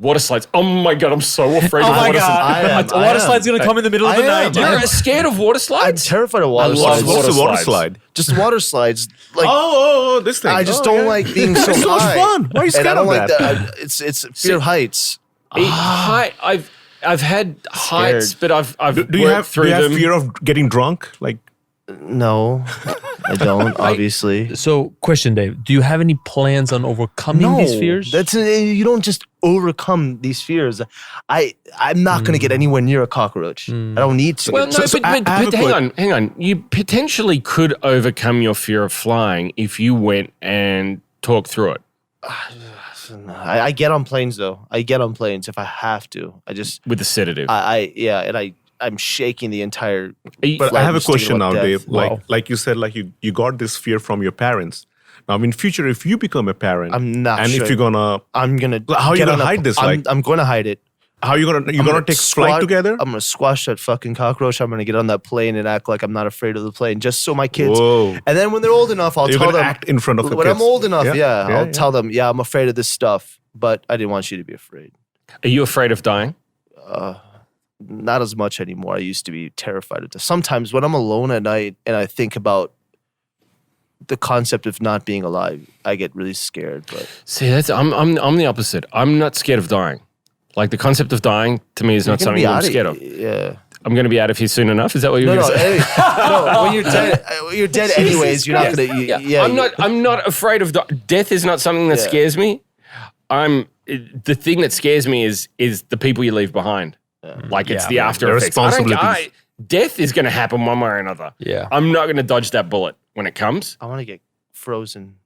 Water slides. Oh my God, I'm so afraid Oh of my water God. slides. A water slide's going to come in the middle of the night. You're scared of water I'm slides? terrified of water love slides. What's the water slides. slide? Just water slides. Like This thing. I just don't like being so It's so much high. fun. Why are you And I scared don't of like that? It's fear of heights. I've had heights, but I've Do you worked have through them. fear of getting drunk? Like, No, I don't. Obviously, So, question, Dave. Do you have any plans on overcoming these fears? That's you don't just overcome these fears. I'm not going to get anywhere near a cockroach. I don't need to. Well, no, but hang on. You potentially could overcome your fear of flying if you went and talked through it I get on planes though. I get on planes if I have to. I just with the sedative. I'm shaking the entire. But I have a question now, Dave. Wow. Like you said, like you got this fear from your parents. Now, in future, if you become a parent, I'm not and sure. if you're gonna, I'm gonna. How are you get gonna on a- hide this? I'm going to hide it. how you gonna take flight together? I'm gonna squash that fucking cockroach. I'm gonna get on that plane and act like I'm not afraid of the plane, just so my kids. Whoa. And then when they're old enough, I'll You're tell gonna them. act in front of the when kids. I'm old enough, I'll yeah. tell them, I'm afraid of this stuff, but I didn't want you to be afraid. Are you afraid of dying? Not as much anymore. I used to be terrified of this. Sometimes when I'm alone at night and I think about the concept of not being alive, I get really scared. But See, I'm the opposite. I'm not scared of dying. Like the concept of dying to me is not something I'm scared of. Yeah. I'm going to be out of here soon enough. Is that what you're No, going to say? no. When you're dead anyways. You're not gonna. I'm not afraid of death. Is not something that scares me. The thing that scares me is the people you leave behind. Like it's the after The effects. responsibilities. Death is going to happen one way or another. Yeah. I'm not going to dodge that bullet when it comes. I want to get frozen.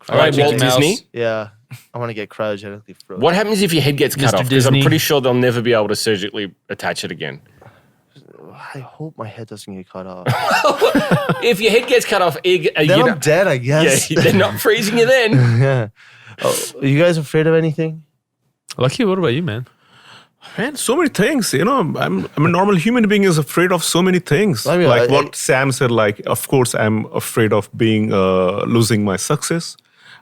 All right, Walt Mickey Mouse. Disney. Yeah, I want to get cryogenically frozen. What happens if your head gets cut Mr. off? Because I'm Disney. pretty sure they'll never be able to surgically attach it again. I hope my head doesn't get cut off. If your head gets cut off, then I'm dead, I guess. they're not freezing you then. Yeah. Oh, are you guys afraid of anything? Lucky, what about you, man? Man, so many things. You know, I'm a normal human being is afraid of so many things. I mean, like I- what Sam said. Like, of course, I'm afraid of being losing my success.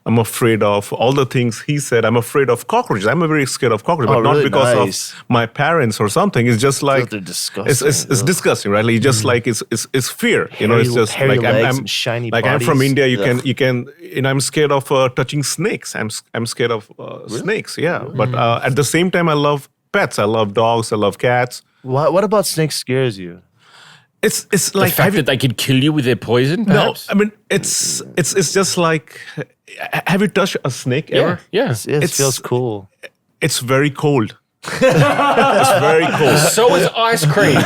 I'm afraid of all the things he said. I'm afraid of cockroaches. I'm very scared of cockroaches, Oh, but really? not because Nice. of my parents or something. It's just like they're disgusting. It's disgusting, right? Like, just like it's fear. You know, it's just hairy like legs and shiny like I'm from bodies. India. You Ugh. can. And I'm scared of touching snakes. I'm scared of snakes. Yeah, but at the same time, I love pets. I love dogs. I love cats. What about snakes scares you? It's The like fact that they could kill you with their poison, no, perhaps? I mean it's just like, have you touched a snake ever? Yeah. It feels cool. It's very cold. It's very cold. So is ice cream.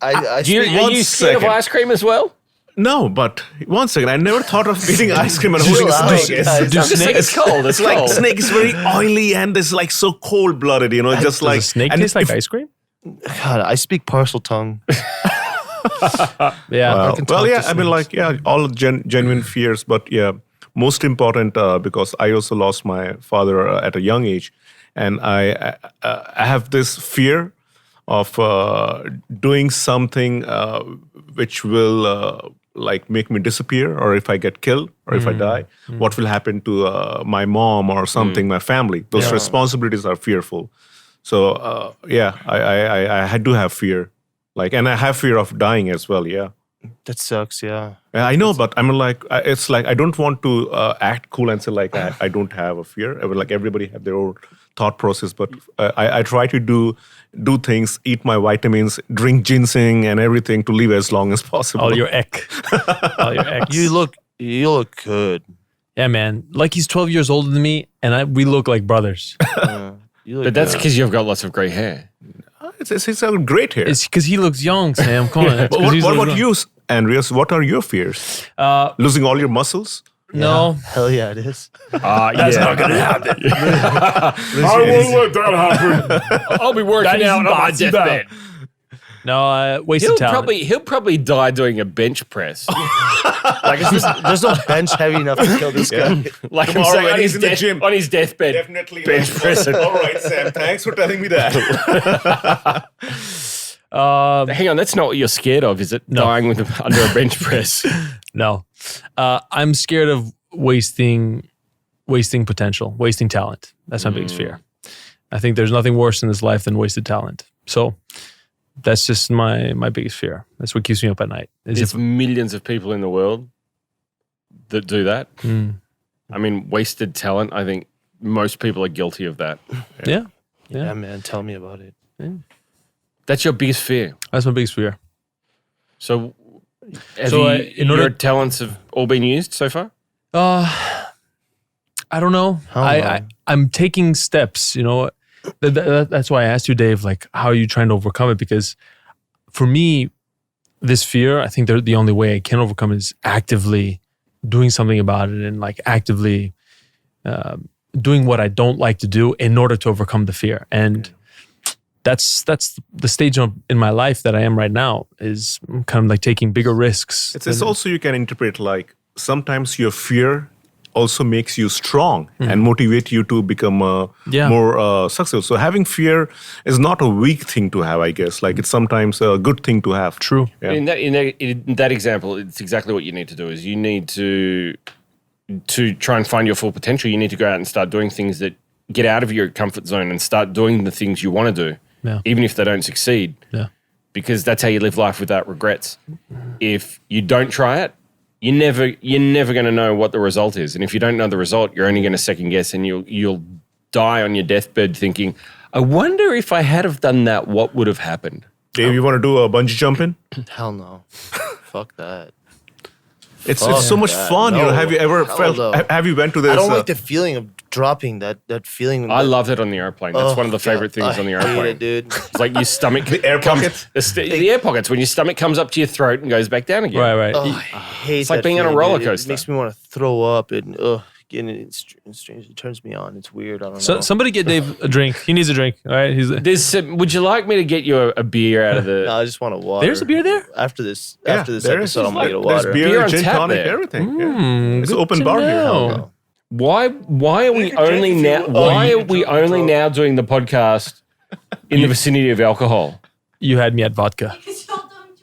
I Are you scared of second. ice cream as well? No, but one second. I never thought of eating ice cream and holding a out, snake. guys. I'm just saying it's cold. It's Like cold. snake is very oily and it's like so cold blooded. You know, just Does like a snake and taste like if- ice cream? God, I speak parcel tongue. Yeah. Well, yeah, I mean, like, yeah, all genuine fears, but yeah, most important because I also lost my father at a young age, and I have this fear of doing something which will like make me disappear, or if I get killed, or if I die, what will happen to my mom or something, my family? Those responsibilities are fearful. So yeah, I had to have fear. Like, and I have fear of dying as well. Yeah, That sucks, yeah. yeah, I know, but I'm like, it's like I don't want to act cool and say like I don't have a fear. I mean, like everybody have their own thought process, but I try to do things, eat my vitamins, drink ginseng and everything to live as long as possible. All your ek. All your ek. You look good. Yeah, man. Like he's 12 years older than me, and we look like brothers. You look But that's good. because you've got lots of grey hair. It's a great hair. It's because he looks young, Sam. Come on. It's But 'cause what he's about young. you, Andreas? What are your fears? Losing all your muscles? No. Hell yeah, it is. That's not going to happen. I won't let that happen. I'll be working out on my deathbed. No, wasted talent. He'll probably die doing a bench press. Like, there's no bench heavy enough to kill this guy. Like I'm Tomorrow saying, when on he's his, in the gym. on his deathbed. Definitely. Bench pressing. All right, Sam. Thanks for telling me that. Hang on, that's not what you're scared of, is it? Dying under a bench press. No. I'm scared of wasting wasting potential, wasting talent. That's my biggest fear. I think there's nothing worse in this life than wasted talent. So that's just my biggest fear. That's what keeps me up at night. There's millions of people in the world that do that. I mean, wasted talent, I think most people are guilty of that. Yeah. Yeah, man. Tell me about it. That's your biggest fear. That's my biggest fear. So, your talents have all been used so far? I don't know. I'm taking steps, That's why I asked you, Dave, like, how are you trying to overcome it? Because for me, this fear, I think the only way I can overcome it is actively doing something about it and like actively doing what I don't like to do in order to overcome the fear. And that's the stage in my life that I am right now, is kind of like taking bigger risks. It's also, you can interpret like sometimes your fear also makes you strong and motivate you to become more successful. So having fear is not a weak thing to have, I guess. Like it's sometimes a good thing to have. True. Yeah. In that example, it's exactly what you need to do. Is you need to try and find your full potential. You need to go out and start doing things that get out of your comfort zone and start doing the things you want to do, even if they don't succeed. Yeah. Because that's how you live life without regrets. If you don't try it, you're never going to know what the result is. And if you don't know the result, you're only going to second guess, and you'll die on your deathbed thinking, I wonder if I had have done that, what would have happened? Dave, you want to do a bungee jumping? Hell no. Fuck that. It's so much fun. No. Have you ever Hell felt? no. Have you went to this? I don't like the feeling of dropping that feeling. I loved it on the airplane. That's one of the favorite things on the I hate airplane. it, dude. It's like your stomach The air pockets? The air pockets, when your stomach comes up to your throat and goes back down again. Right. Oh, I hate It's like that being on a feeling, roller dude. coaster. It makes me want to throw up and it's strange. It turns me on. It's weird. I don't know. So somebody get Dave a drink. He needs a drink. All right. Would you like me to get you a beer out of the... No, I just want a water. There's a beer there? After this there episode, is. I'm gonna get a There's water. beer, Beer on gin tap tonic, there. everything. It's good open to bar here. know. Why are we only now? Why are we only now doing the podcast in the vicinity of alcohol? You had me at vodka. Because y'all don't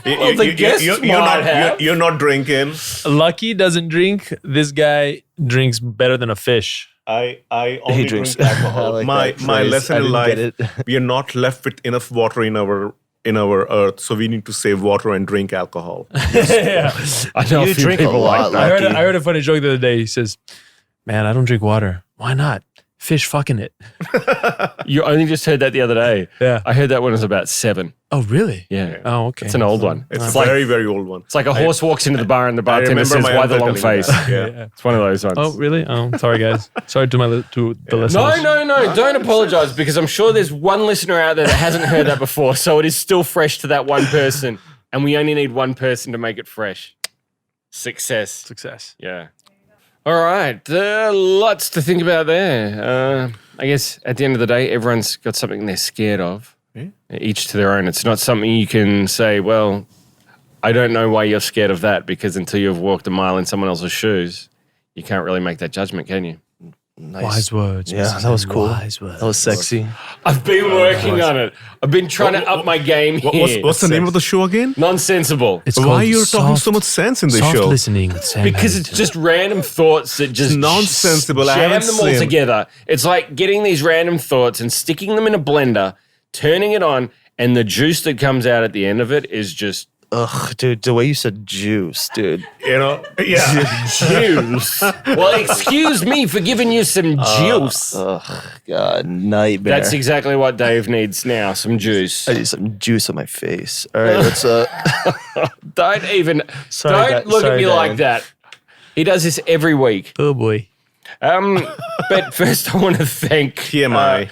drink. Well, the guests might have. You're not drinking. Lucky doesn't drink. This guy drinks better than a fish. I only drinks. drink alcohol. I like my that my phrase. lesson I in didn't life: get it. we are not left with enough water in our earth, so we need to save water and drink alcohol. Yeah. I know You a few drink a people like lot, that. Lucky. I heard a funny joke the other day. He says, "Man, I don't drink water. Why not? Fish fucking it." You only just heard that the other day. Yeah. I heard that when I was about 7. Oh, really? Yeah. Oh, okay. It's an old one. It's a like very, very old one. it's like a horse walks into the bar and the bartender remember says, my "Why the uncle long telling me face?" that. Yeah. It's one of those ones. Oh, really? Oh, sorry, guys. Sorry to the listeners. No. Don't apologize, because I'm sure there's one listener out there that hasn't heard that before. So it is still fresh to that one person. And we only need one person to make it fresh. Success. Yeah. All right. Lots to think about there. I guess at the end of the day, everyone's got something they're scared of. Each to their own. It's not something you can say, well, I don't know why you're scared of that, because until you've walked a mile in someone else's shoes, you can't really make that judgment, can you? Nice. Wise words. Yeah, that was cool. Wise words. That was sexy. I've been working on it. I've been trying to up my game here. What's the name of the show again? Nonsensible. It's Why called you're talking soft- so much sense in this soft show? listening with Sam Because it's Hammington. just random thoughts that just nonsensible. I jam haven't them all seen- together. It's like getting these random thoughts and sticking them in a blender, turning it on, and the juice that comes out at the end of it is just Ugh, dude, the way you said juice, dude. Yeah. juice. Well, excuse me for giving you some juice. Ugh, God, nightmare. That's exactly what Dave needs now, some juice. I need some juice on my face. All right, let's Don't even, Sorry, don't look at sorry, me like Diane. that. He does this every week. Oh, boy. But first I want to thank TMI.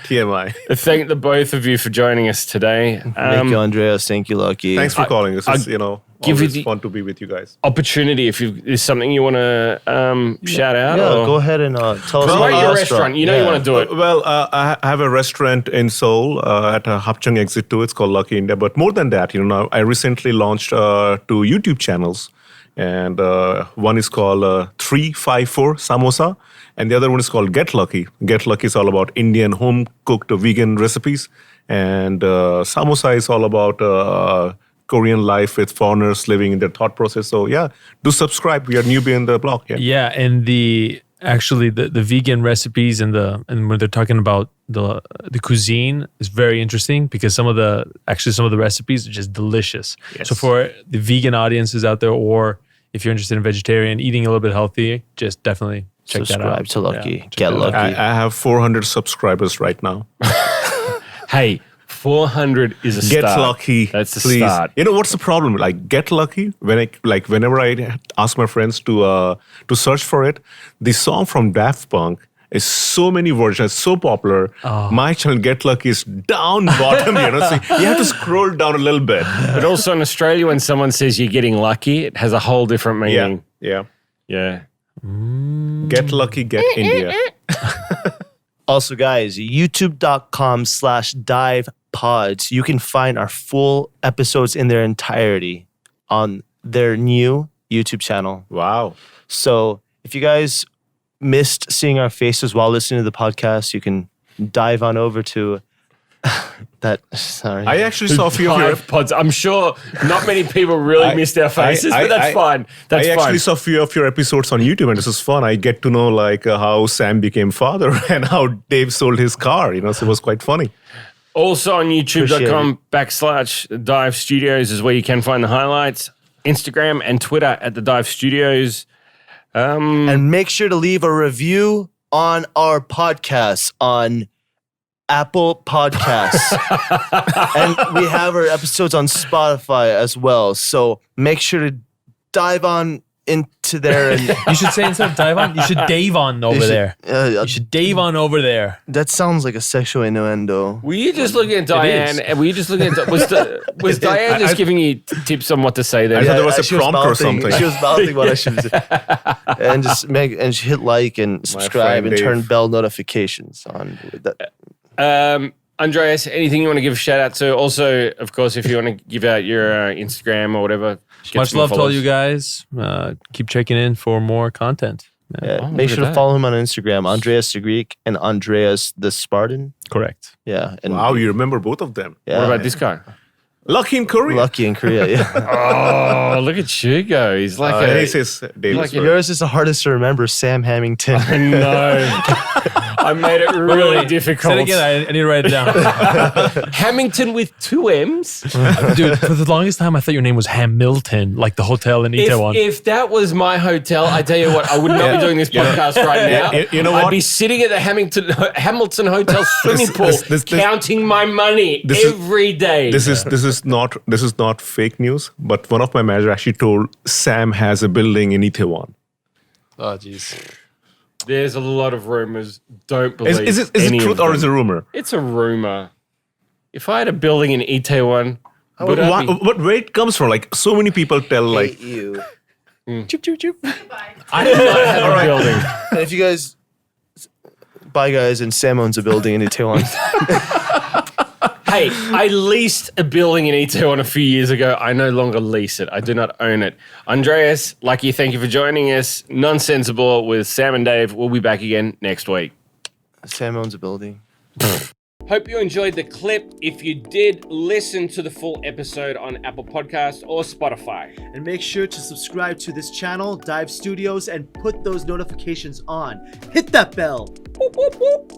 thank the both of you for joining us today. Thank you, Andreas. Thank you, Lucky. Thanks for calling. This is, give you always the- fun to be with you guys. Opportunity, if there's something you want to shout out. Yeah, or go ahead and tell us Promote about your your restaurant. You know you want to do it. Well, I have a restaurant in Seoul at Hapchung Exit 2. It's called Lucky India. But more than that, I recently launched 2 YouTube channels. And one is called 354 Samosa. And the other one is called Get Lucky. Get Lucky is all about Indian home-cooked vegan recipes. And Samosa is all about Korean life with foreigners living in their thought process. So yeah, do subscribe. We are newbie in the block. Yeah, and the vegan recipes and when they're talking about the cuisine is very interesting because some of the recipes are just delicious. Yes. So for the vegan audiences out there, or if you're interested in vegetarian, eating a little bit healthy, just definitely check that out. Subscribe to Lucky. Yeah, check Get that out. lucky. I have 400 subscribers right now. Hey, 400 is a Get start. lucky. That's the please. start. You know what's the problem? Like get lucky. Whenever I ask my friends to search for it, the song from Daft Punk is so many versions, so popular. My channel Get Lucky is down bottom. So you have to scroll down a little bit. But also in Australia, when someone says you're getting lucky, it has a whole different meaning. Yeah. Yeah. Get lucky. Get India. Also, guys, youtube.com/divepods. You can find our full episodes in their entirety on their new YouTube channel. Wow. So if you guys missed seeing our faces while listening to the podcast, you can dive on over to that. Sorry. I actually saw a few of your Pods. I'm sure not many people really missed our faces, but that's fine. That's I fine. actually saw a few of your episodes on YouTube, and this is fun. I get to know how Sam became father and how Dave sold his car. So it was quite funny. Also on youtube.com/Dive Studios is where you can find the highlights. Instagram and Twitter at the Dive Studios. And make sure to leave a review on our podcast on Apple Podcasts. And we have our episodes on Spotify as well. So make sure to dive on into there. And You should say instead of dive on, you should Dave on over there. You should Dave on over there. that sounds like a sexual innuendo. Were you just looking at Diane? And were you just looking at was Diane just giving you tips on what to say there? I thought there was a she was prompt or mouthing- something. She was mouthing what I should say. And just hit like and subscribe and friend turn Dave. bell notifications on. Andreas, anything you want to give a shout out to? Also, of course, if you want to give out your Instagram or whatever. get Much some love to all followers. you guys. Keep checking in for more content. Yeah, Oh, make look sure at to that. follow him on Instagram, Andreas the Greek and Andreas the Spartan. Correct. Yeah, and Wow, you remember both of them. yeah, What about this guy? Lucky in Korea. Lucky in Korea. Yeah, Oh, look at you go. He's like He a... says David. like yours is the hardest to remember. Sam Hammington. No. I made it really difficult. Say it again. I need to write it down. Hammington with 2 M's? Dude, for the longest time, I thought your name was Hamilton, like the hotel in Itaewon. If that was my hotel, I tell you what, I would not be doing this podcast right now. You know I'd what? be sitting at the Hamilton Hotel swimming pool, this- counting my money This is- every day. This is not fake news, but one of my managers actually told Sam has a building in Itaewon. Oh, jeez. There's a lot of rumors. Don't believe Is it any truth of or them. is it a rumor? It's a rumor. If I had a building in Itaewon, would I be- But where it comes from? Like so many people tell like you. Choop, choop, choop. I do not have a building. And if you guys, bye guys, and Sam owns a building in Itaewon. Hey, I leased a building in Itaewon a few years ago. I no longer lease it. I do not own it. Andreas, Lucky, thank you for joining us. Nonsensible with Sam and Dave. We'll be back again next week. Sam owns a building. Hope you enjoyed the clip. If you did, listen to the full episode on Apple Podcasts or Spotify. And make sure to subscribe to this channel, Dive Studios, and put those notifications on. Hit that bell. Whoop, whoop, whoop.